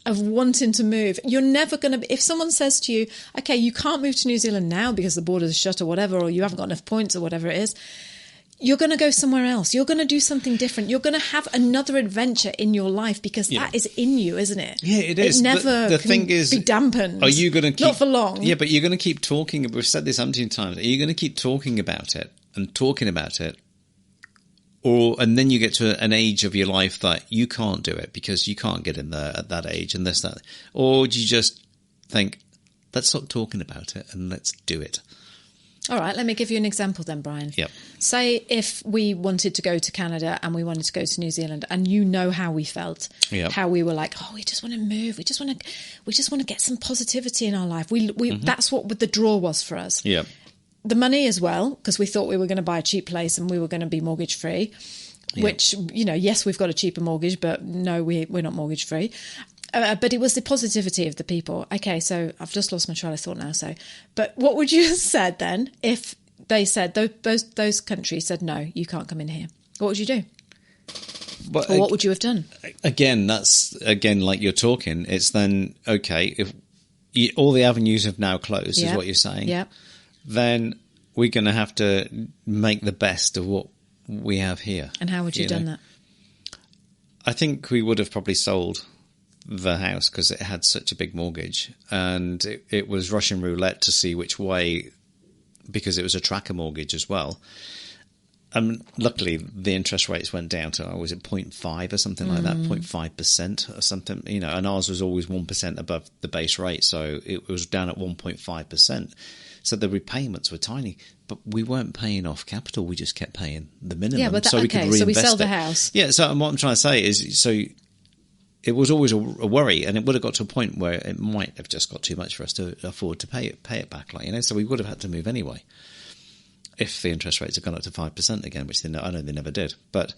of wanting to move. You're never going to... If someone says to you, okay, you can't move to New Zealand now because the borders are shut or whatever, or you haven't got enough points or whatever it is... You're going to go somewhere else. You're going to do something different. You're going to have another adventure in your life because that is in you, isn't it? Yeah, it is. It never the thing is, be dampened. Are you going to keep... Not for long. Yeah, but you're going to keep talking... We've said this umpteen times. Are you going to keep talking about it and talking about it? And then you get to an age of your life that you can't do it because you can't get in there at that age and this, that. Or do you just think, let's stop talking about it and let's do it? All right, let me give you an example then, Brian. Yep. Say if we wanted to go to Canada and we wanted to go to New Zealand, and you know how we felt, how we were like, we just want to move, we just want to get some positivity in our life. That's what the draw was for us. Yeah. The money as well, because we thought we were going to buy a cheap place and we were going to be mortgage free. Which yes, we've got a cheaper mortgage, but no, we're not mortgage free. But it was the positivity of the people. Okay, so I've just lost my train of thought now. But what would you have said then if they said those countries said no, you can't come in here? What would you do? Or what would you have done? Again, that's like you're talking. It's then okay if all the avenues have now closed, is what you're saying. Yeah. Then we're going to have to make the best of what we have here. And how would you have done that? I think we would have probably sold the house because it had such a big mortgage, and it was Russian roulette to see which way, because it was a tracker mortgage as well. Luckily, the interest rates went down to, was it 0.5 or something like that, 0.5% or something, and ours was always 1% above the base rate, so it was down at 1.5%. So the repayments were tiny, but we weren't paying off capital. We just kept paying the minimum. Yeah, but so we could reinvest so we sell the it. house. Yeah, so what I'm trying to say is, so it was always a worry, and it would have got to a point where it might have just got too much for us to afford to pay it back, so we would have had to move anyway if the interest rates had gone up to 5% again, which I know they never did. But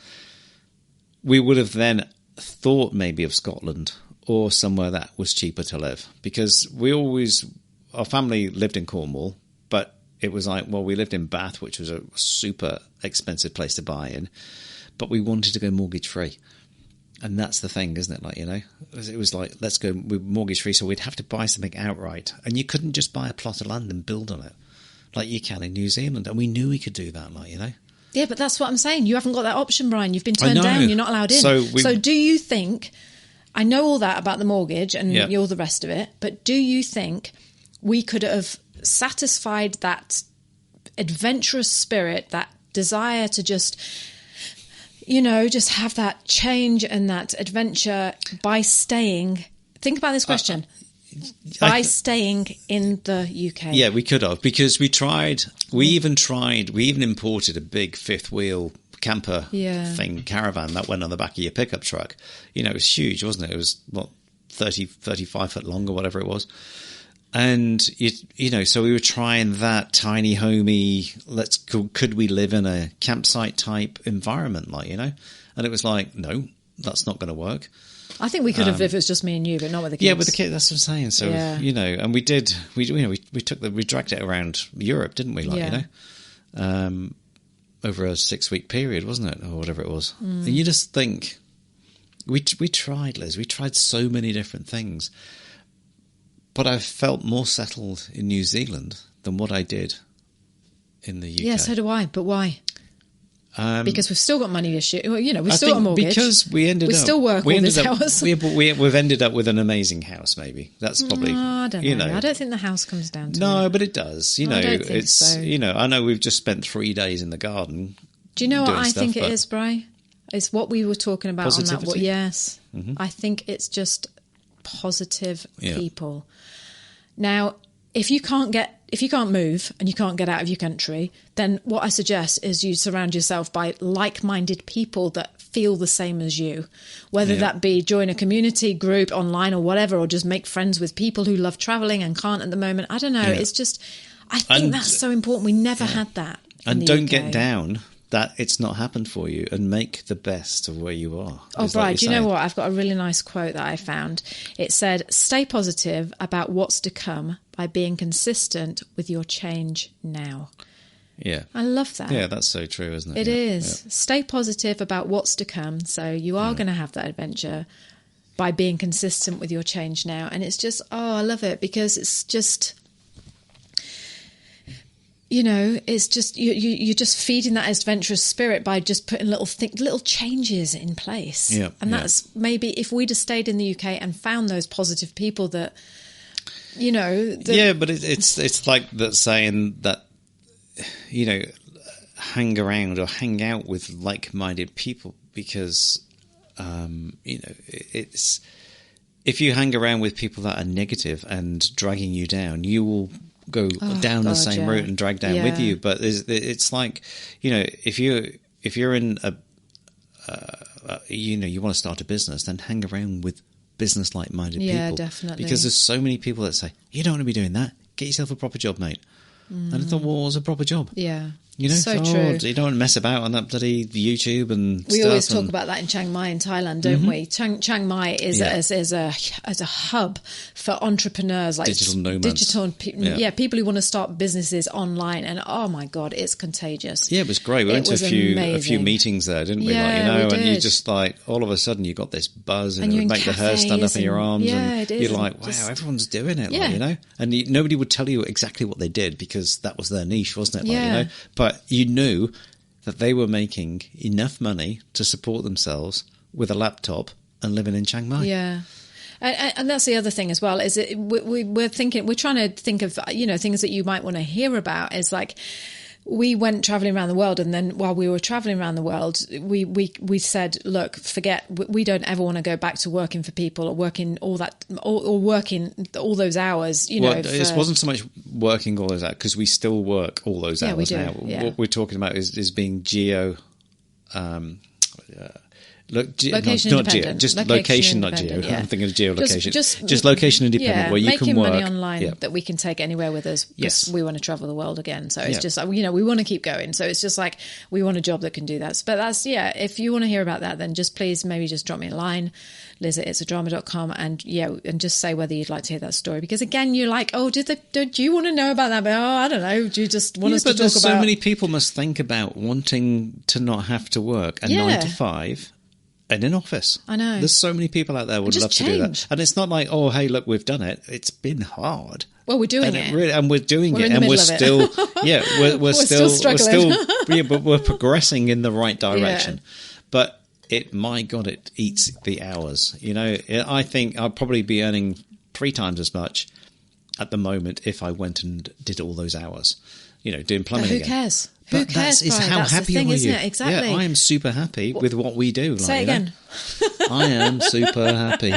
we would have then thought maybe of Scotland or somewhere that was cheaper to live, because our family lived in Cornwall, but it was like, well, we lived in Bath, which was a super expensive place to buy in, but we wanted to go mortgage free. And that's the thing, isn't it? It was like, let's go mortgage free, so we'd have to buy something outright. And you couldn't just buy a plot of land and build on it like you can in New Zealand. And we knew we could do that, Yeah, but that's what I'm saying. You haven't got that option, Brian. You've been turned down. You're not allowed in. So do you think, I know all that about the mortgage and all the rest of it, but do you think we could have satisfied that adventurous spirit, that desire to just have that change and that adventure by staying? Think about this question. By staying in the UK. Yeah, we could have, because we even imported a big fifth wheel camper caravan that went on the back of your pickup truck. It was huge, wasn't it? It was 35 foot long or whatever it was. And so we were trying that tiny, homey, could we live in a campsite type environment, and it was like, no, that's not going to work. I think we could have if it was just me and you, but not with the kids. Yeah, with the kids, that's what I'm saying. So, and we dragged it around Europe, didn't we? Over a 6-week period, wasn't it? Or whatever it was. And you just think, we tried, Liz, we tried so many different things. But I felt more settled in New Zealand than what I did in the UK. Yeah, so do I. But why? Because we've still got money issue. We've still got a mortgage. Because we still work all these hours. We've ended up with an amazing house. Maybe that's probably. I don't know. I don't think the house comes down to. No, but it does. I don't think so. I know we've just spent 3 days in the garden. Do you know what I think it is, Bri? It's what we were talking about positivity? on that. Yes, I think it's just positive people. Now, if you can't move and you can't get out of your country, then what I suggest is you surround yourself by like-minded people that feel the same as you, whether that be join a community group online or whatever, or just make friends with people who love traveling and can't at the moment. I don't know. It's just, I think that's so important. We never had that. And don't get down that it's not happened for you, and make the best of where you are. Oh, Bride, do you know what? I've got a really nice quote that I found. It said, "Stay positive about what's to come by being consistent with your change now." Yeah. I love that. Yeah, that's so true, isn't it? It is. Yeah. Stay positive about what's to come. So you are going to have that adventure by being consistent with your change now. And it's just, I love it, because it's just... it's just you're just feeding that adventurous spirit by just putting little changes in place. Yeah, and that's maybe if we'd have stayed in the UK and found those positive people that, but it's like that saying that, hang around or hang out with like-minded people, because, it's if you hang around with people that are negative and dragging you down, you will go down the same route and drag down with you. But it's like, if you're in a you want to start a business, then hang around with business like-minded people. Yeah, definitely. Because there's so many people that say, you don't want to be doing that, get yourself a proper job, mate. And I thought, well, what's a proper job? Yeah. So true. You don't want to mess about on that bloody YouTube and we stuff. always talk about that in Chiang Mai in Thailand, don't we? Chiang Mai is a hub for entrepreneurs, like digital nomads. People who want to start businesses online, and oh my God, it's contagious. Yeah, it was great. We went to a few meetings there, didn't we? Yeah, we did. And you just all of a sudden you got this buzz, and it would make the hair stand up in your arms, and you're like, wow, everyone's doing it, and nobody would tell you exactly what they did, because that was their niche, wasn't it? But you knew that they were making enough money to support themselves with a laptop and living in Chiang Mai. Yeah. And that's the other thing as well, is we're trying to think of, things that you might want to hear about. Is like, we went traveling around the world, and then while we were traveling around the world, we said, look, we don't ever want to go back to working for people or working working all those hours. It wasn't so much working all those hours, because we still work all those hours we do. now. Yeah. What we're talking about is being location independent. Location, not geo. Yeah. I'm thinking of geolocation. Just location independent, where you can work. Making money online that we can take anywhere with us, because we want to travel the world again. So it's just, we want to keep going. So it's just like, we want a job that can do that. But that's, if you want to hear about that, then just please maybe just drop me a line, liz@itsadrama.com, and just say whether you'd like to hear that story. Because again, you're like, do you want to know about that? But I don't know. Do you just want us to talk about... so many people must think about wanting to not have to work a 9 to 5 in an office. I know. There's so many people out there would love to do that. And it's not like, oh, hey, look, we've done it. It's been hard. Well, we're doing it. And we're doing it. And we're still, we're still struggling. But we're progressing in the right direction. Yeah. But my God, it eats the hours. I think I'd probably be earning 3 times as much at the moment if I went and did all those hours, doing plumbing again. Who cares? But Who cares? How that's happy the thing, are isn't you? It? Exactly. Yeah, I am super happy with what we do. Say it again. I am super happy.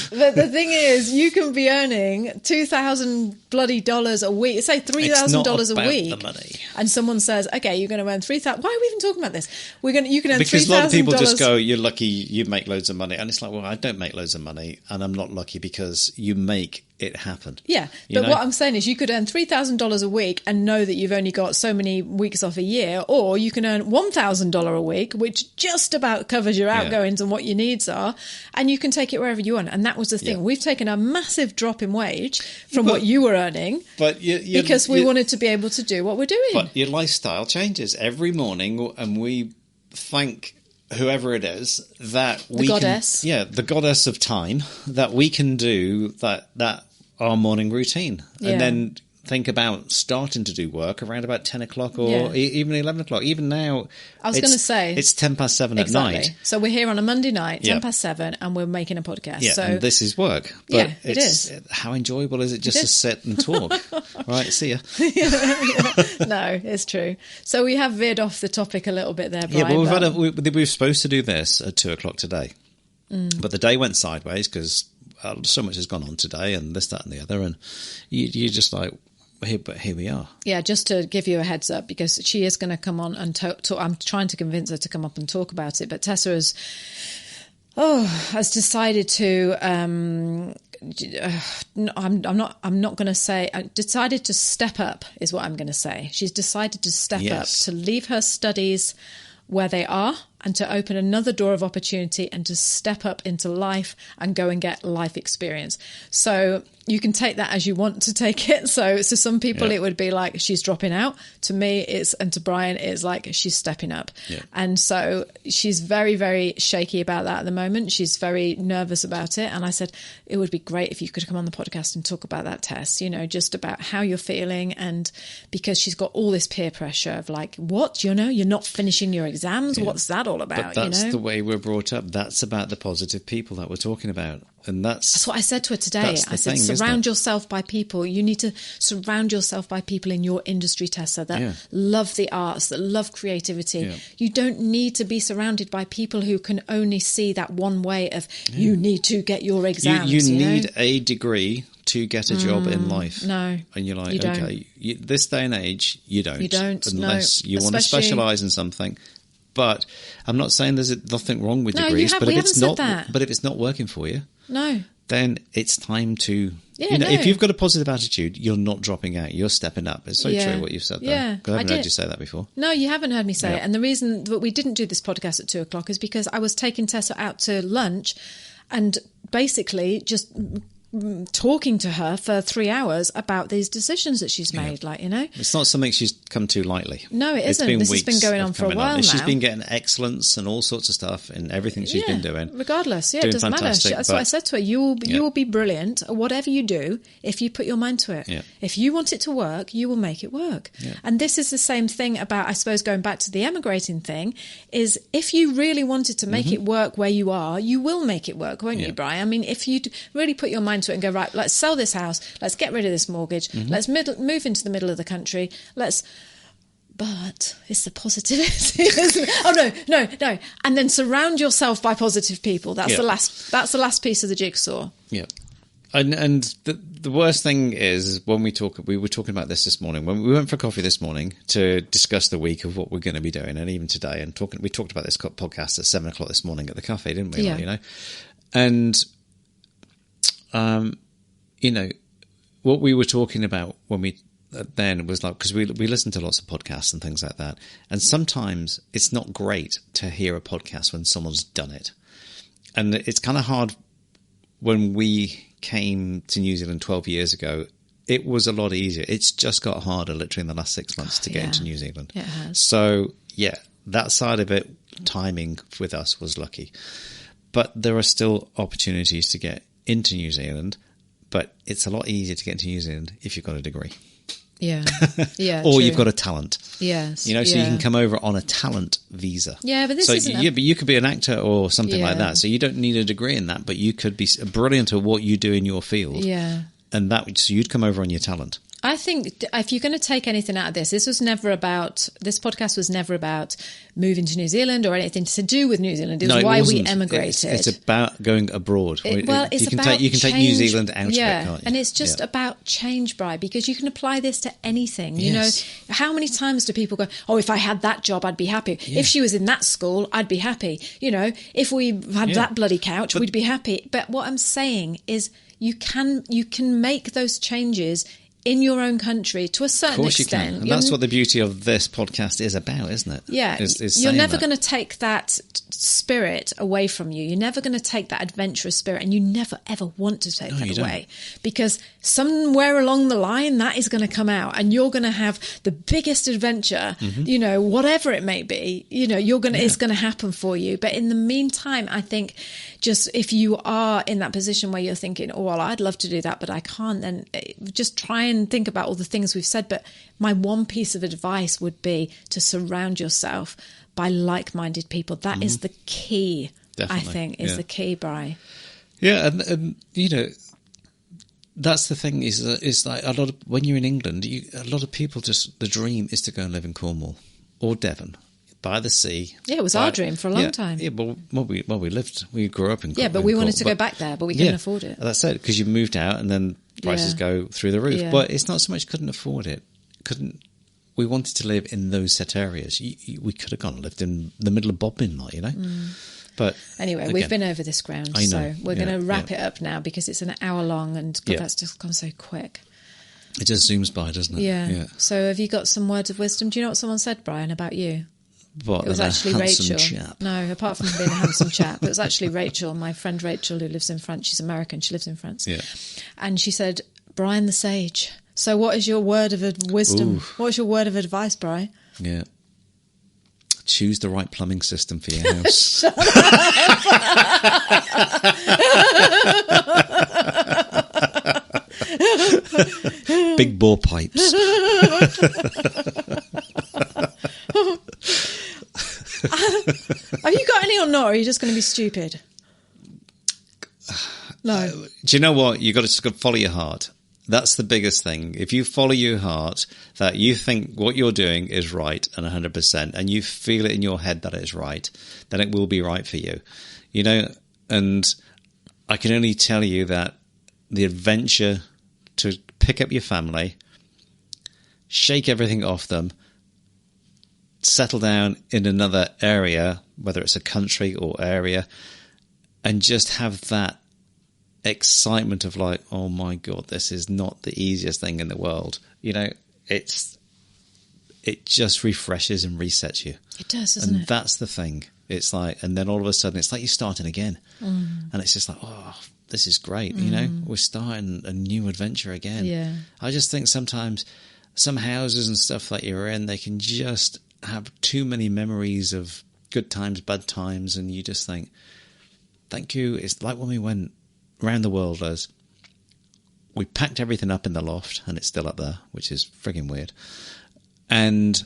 But the thing is, you can be earning $2,000 bloody dollars a week. Say $3,000 a week. The money. And someone says, "Okay, you're going to earn $3,000." Why are we even talking about this? You can earn $3,000. Because a lot of people just go, "You're lucky, you make loads of money," and it's like, well, I don't make loads of money, and I'm not lucky because you make it happen. Yeah, but what I'm saying is, you could earn $3,000 a week and know that you've only got so many weeks off a year, or you can earn $1,000 a week, which just about covers your outgoings and what your needs are, and you can take it wherever you want. And that was the thing. We've taken a massive drop in wage from what you were earning because we wanted to be able to do what we're doing. But your lifestyle changes every morning, and we thank whoever it is that the goddess. The goddess of time, that we can do that our morning routine, and then think about starting to do work around about 10 o'clock or even 11 o'clock. Even now, I was going to say it's 7:10 at night. So we're here on a Monday night, 7:10, and we're making a podcast. Yeah, so and this is work. But it is. How enjoyable is it just to sit and talk? Right, see ya. No, it's true. So we have veered off the topic a little bit there, Brian. Yeah, but we were supposed to do this at 2 o'clock today. But the day went sideways because so much has gone on today and this, that and the other. And you're just like... But here we are. Yeah, just to give you a heads up, because she is going to come on and talk. I'm trying to convince her to come up and talk about it. But Tessa has decided to. I'm not going to say. Decided to step up is what I'm going to say. She's decided to step up, to leave her studies where they are, and to open another door of opportunity and to step up into life and go and get life experience. So you can take that as you want to take it. So some people it would be like she's dropping out. To me, and to Brian, it's like she's stepping up. Yeah. And so she's very, very shaky about that at the moment. She's very nervous about it. And I said, it would be great if you could come on the podcast and talk about that, Tess, just about how you're feeling. And because she's got all this peer pressure of like, what, you're not finishing your exams. Yeah. What's that all about? But that's the way we're brought up. That's about the positive people that we're talking about. And that's what I said to her today. I said, surround yourself by people. You need to surround yourself by people in your industry, Tessa, that love the arts, that love creativity. Yeah. You don't need to be surrounded by people who can only see that one way of you need to get your exams. You need a degree to get a job in life. No. And you're like, okay, this day and age, you don't. You don't. Unless you want to specialise in something. But I'm not saying there's nothing wrong with degrees, but if it's not working for you, then it's time to. If you've got a positive attitude, you're not dropping out. You're stepping up. It's so true what you've said there. Yeah, I haven't heard you say that before. No, you haven't heard me say it. And the reason that we didn't do this podcast at 2 o'clock is because I was taking Tessa out to lunch, and basically just talking to her for 3 hours about these decisions that she's made. It's not something she's come to lightly. No, it isn't. This has been going on for a while now. She's been getting excellence and all sorts of stuff in everything she's been doing. Regardless, it doesn't matter. That's what I said to her. You will be brilliant at whatever you do if you put your mind to it. Yeah. If you want it to work, you will make it work. Yeah. And this is the same thing about, I suppose, going back to the emigrating thing, is if you really wanted to make it work where you are, you will make it work, won't you, Brian? I mean, if you really put your mind to it and go, right, let's sell this house, let's get rid of this mortgage, let's move into the middle of the country, but it's the positivity, isn't it? Oh no. And then surround yourself by positive people. That's the last piece of the jigsaw. Yeah. And the worst thing is when we were talking about this morning, when we went for coffee this morning to discuss the week of what we're going to be doing, and even today, and we talked about this podcast at 7 o'clock this morning at the cafe, didn't we? Yeah. And what we were talking about when we then was like, because we listen to lots of podcasts and things like that, and sometimes it's not great to hear a podcast when someone's done it, and it's kind of hard. When we came to New Zealand 12 years ago, it was a lot easier. It's just got harder literally in the last 6 months to get into New Zealand. It has. So that side of it, timing with us was lucky, but there are still opportunities to get into New Zealand, but it's a lot easier to get into New Zealand if you've got a degree. Yeah. Yeah. Or you've got a talent. Yes. So you can come over on a talent visa. Yeah, but this isn't. But you could be an actor or something like that. So you don't need a degree in that, but you could be brilliant at what you do in your field. Yeah. And so you'd come over on your talent. I think if you're going to take anything out of this this podcast was never about moving to New Zealand or anything to do with New Zealand. It was why we emigrated. It's about going abroad. You can take New Zealand out of it, can't you? And it's just about change, Brian, because you can apply this to anything. Yes. How many times do people go, oh, if I had that job, I'd be happy. Yeah. If she was in that school, I'd be happy. If we had that bloody couch, we'd be happy. But what I'm saying is you can make those changes in your own country to a certain extent. You can. And that's what the beauty of this podcast is about, isn't it? Yeah. You're never going to take that spirit away from you. You're never going to take that adventurous spirit, and you never, ever want to take that away. Because somewhere along the line, that is going to come out, and you're going to have the biggest adventure, you know, whatever it may be, you know, it's going to happen for you. But in the meantime, I think just if you are in that position where you're thinking, oh, well, I'd love to do that, but I can't, then just try and think about all the things we've said. But my one piece of advice would be to surround yourself by like-minded people. That is the key. Definitely. I think is the key, Bri. Yeah, and you know, that's the thing is like a lot of, when you're in England, a lot of people the dream is to go and live in Cornwall or Devon by the sea. Yeah, it was our dream for a long time. Yeah, but we grew up in Cornwall. Yeah, but we wanted to go back there, but we couldn't afford it. That's it, because you moved out and then prices go through the roof. Yeah. But it's not so much couldn't afford it. We wanted to live in those set areas. We could have gone and lived in the middle of Bodmin, like, you know. But anyway, again, we've been over this ground, so we're going to wrap it up now, because it's an hour long, and God, that's just gone so quick. It just zooms by, doesn't it? Yeah. So have you got some words of wisdom? Do you know what someone said, Brian, about you? What, it was actually Rachel. Chap. No, apart from being a handsome chap, it was actually Rachel, my friend Rachel, who lives in France. She's American. She lives in France. Yeah. And she said, Brian the Sage. So what is your word of wisdom? Ooh. What is your word of advice, Brian? Yeah. Choose the right plumbing system for your house. Shut up. Big bore pipes. Have you got any or not? Or are you just going to be stupid? No. Do you know what? You've got to just follow your heart. That's the biggest thing. If you follow your heart, that you think what you're doing is right and 100%, and you feel it in your head that it's right, then it will be right for you. You know, and I can only tell you that the adventure to pick up your family, shake everything off them, settle down in another area, whether it's a country or area, and just have that excitement of like, oh my God, this is not the easiest thing in the world. You know, it just refreshes and resets you. It does, doesn't it? And that's the thing. It's like, and then all of a sudden it's like you're starting again. And it's just like, oh, this is great. You know, we're starting a new adventure again. Yeah. I just think sometimes some houses and stuff that you're in, they can just have too many memories of good times, bad times, and you just think, thank you. It's like when we went around the world, we packed everything up in the loft, and it's still up there, which is frigging weird. And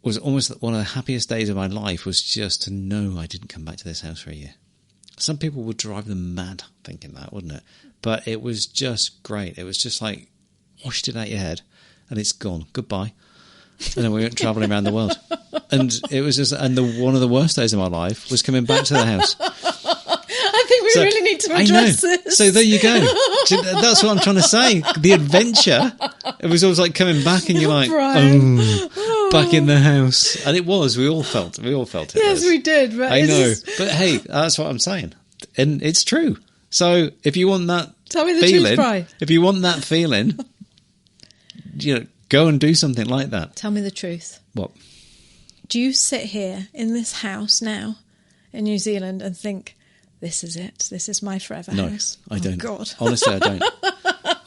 was almost one of the happiest days of my life was just to know I didn't come back to this house for a year. Some people would drive them mad thinking that, wouldn't it? But it was just great. It was just like washed it out your head, and it's gone. Goodbye. And then we went travelling around the world, and it was just. And one of the worst days of my life was coming back to the house. I think we really need to address this. So there you go. That's what I'm trying to say. The adventure. It was always like coming back, and you're like, back in the house. And it was. We all felt it. Yes, we did. But I know. But hey, that's what I'm saying, and it's true. So if you want that, tell me the truth, Bri. If you want that feeling, you know, go and do something like that. Tell me the truth. What? Do you sit here in this house now in New Zealand and think, this is it. This is my forever house. No, I don't. God. Honestly, I don't.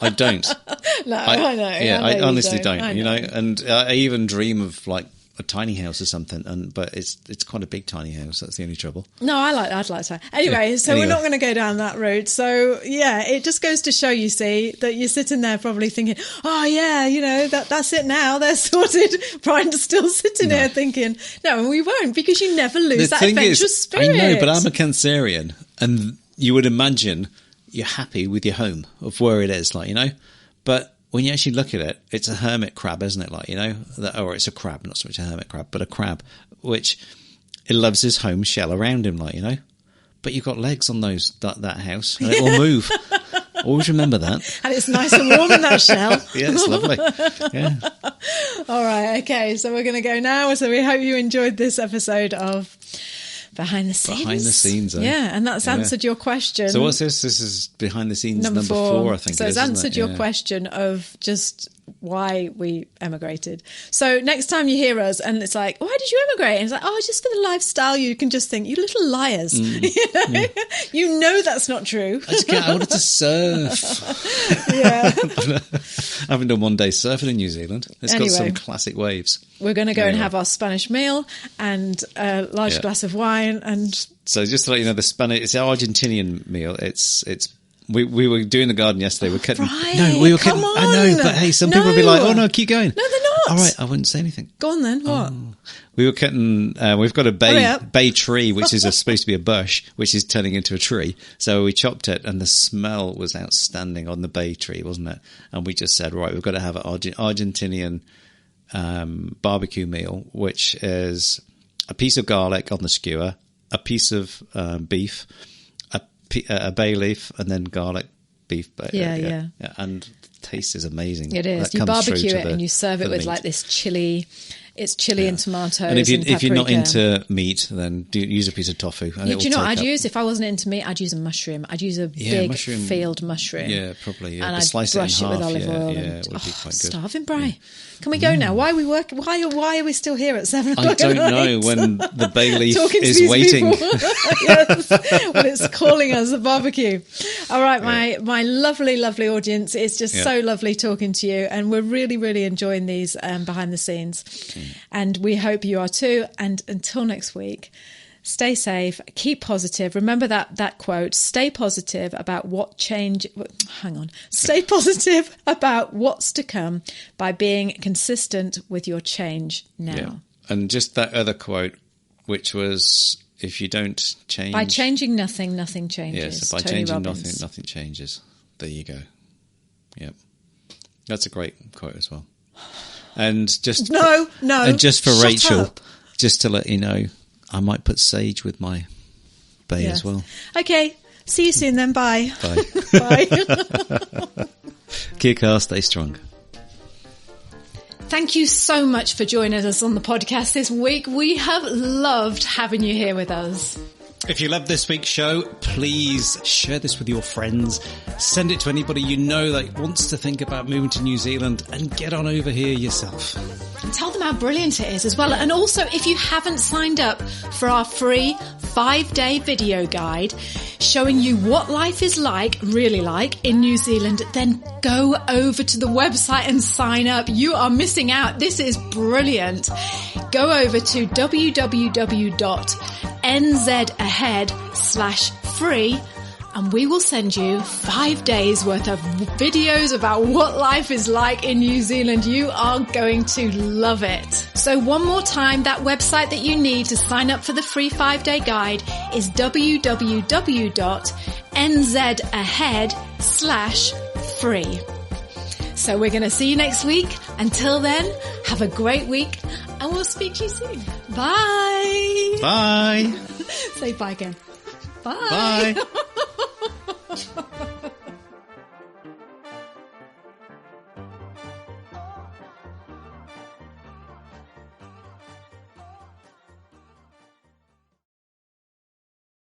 I don't. No, I know. Yeah, I honestly don't. You know, and I even dream of like a tiny house or something, but it's quite a big tiny house. That's the only trouble. No, I'd like to. Anyway, we're not going to go down that route. So yeah, it just goes to show, you see, that you're sitting there probably thinking, oh yeah, you know, that's it now. They're sorted. Brian's still sitting here thinking, no, we won't, because you never lose that adventurous spirit. I know, but I'm a Cancerian, and you would imagine you're happy with your home of where it is, like, you know, but when you actually look at it, it's a hermit crab, isn't it? Like, you know, or it's a crab, not so much a hermit crab, but a crab, which it loves his home shell around him, like, you know. But you've got legs on that house, and it will move. Always remember that. And it's nice and warm in that shell. Yeah, it's lovely. Yeah. All right, okay, so we're going to go now. So we hope you enjoyed this episode of Behind the scenes. Behind the scenes, eh? Yeah, and that's answered your question. So what's this? This is behind the scenes number four, I think. So it's answered your question of just why we emigrated. So next time you hear us and it's like, why did you emigrate? And it's like, just for the lifestyle. You can just think, you little liars. You know that's not true. I wanted to surf. Yeah. I haven't done one day surfing in New Zealand. It's got some classic waves. We're going to go and have our Spanish meal and a large glass of wine. And so just to let you know, it's an Argentinian meal. We were doing the garden yesterday. We're cutting. Right, no, we were cutting. come on. I know, but hey, some people will be like, "Oh no, keep going." No, they're not. All right, I wouldn't say anything. Go on then. What? We were cutting. We've got a bay tree, which is supposed to be a bush, which is turning into a tree. So we chopped it, and the smell was outstanding on the bay tree, wasn't it? And we just said, right, we've got to have an Argentinian barbecue meal, which is a piece of garlic on the skewer, a piece of beef, a bay leaf, and then garlic, beef. Yeah. And the taste is amazing. It is. You barbecue it and you serve it with like this chili. It's chili and tomatoes. And if you're not into meat, then use a piece of tofu. Do you know what I'd use? If I wasn't into meat, I'd use a mushroom. I'd use a big field mushroom. Yeah, probably. Yeah. And I'd slice brush it in half. with olive oil. Yeah, it would be quite good. Starving, Bri. Yeah. Can we go now? Why are we working? Why are we still here at 7 o'clock? I don't know when the bay leaf is waiting. Yes, when it's calling us, the barbecue. All right, my lovely, lovely audience. It's just so lovely talking to you, and we're really, really enjoying these behind the scenes. And we hope you are too. And until next week, stay safe, keep positive. Remember that quote, stay positive about stay positive about what's to come by being consistent with your change now. Yeah. And just that other quote, which was, if you don't change... By changing nothing, nothing changes. Yes, by Tony changing Robbins. nothing changes. There you go. Yep. That's a great quote as well. And just and just for Rachel, just to let you know, I might put sage with my bay as well. Okay, see you soon then. Bye. Bye. Bye. Kia kaha, stay strong. Thank you so much for joining us on the podcast this week. We have loved having you here with us. If you love this week's show, please share this with your friends. Send it to anybody you know that wants to think about moving to New Zealand, and get on over here yourself. And tell them how brilliant it is as well. And also, if you haven't signed up for our free 5-day video guide showing you what life is really like in New Zealand, then go over to the website and sign up. You are missing out. This is brilliant. Go over to www.nzahead.com/free and we will send you 5 days worth of videos about what life is like in New Zealand. You are going to love it. So one more time, that website that you need to sign up for the free 5-day guide is www.nzahead.com/free. So we're going to see you next week. Until then, have a great week and we'll speak to you soon. Bye. Bye. Say bye again. Bye. Bye.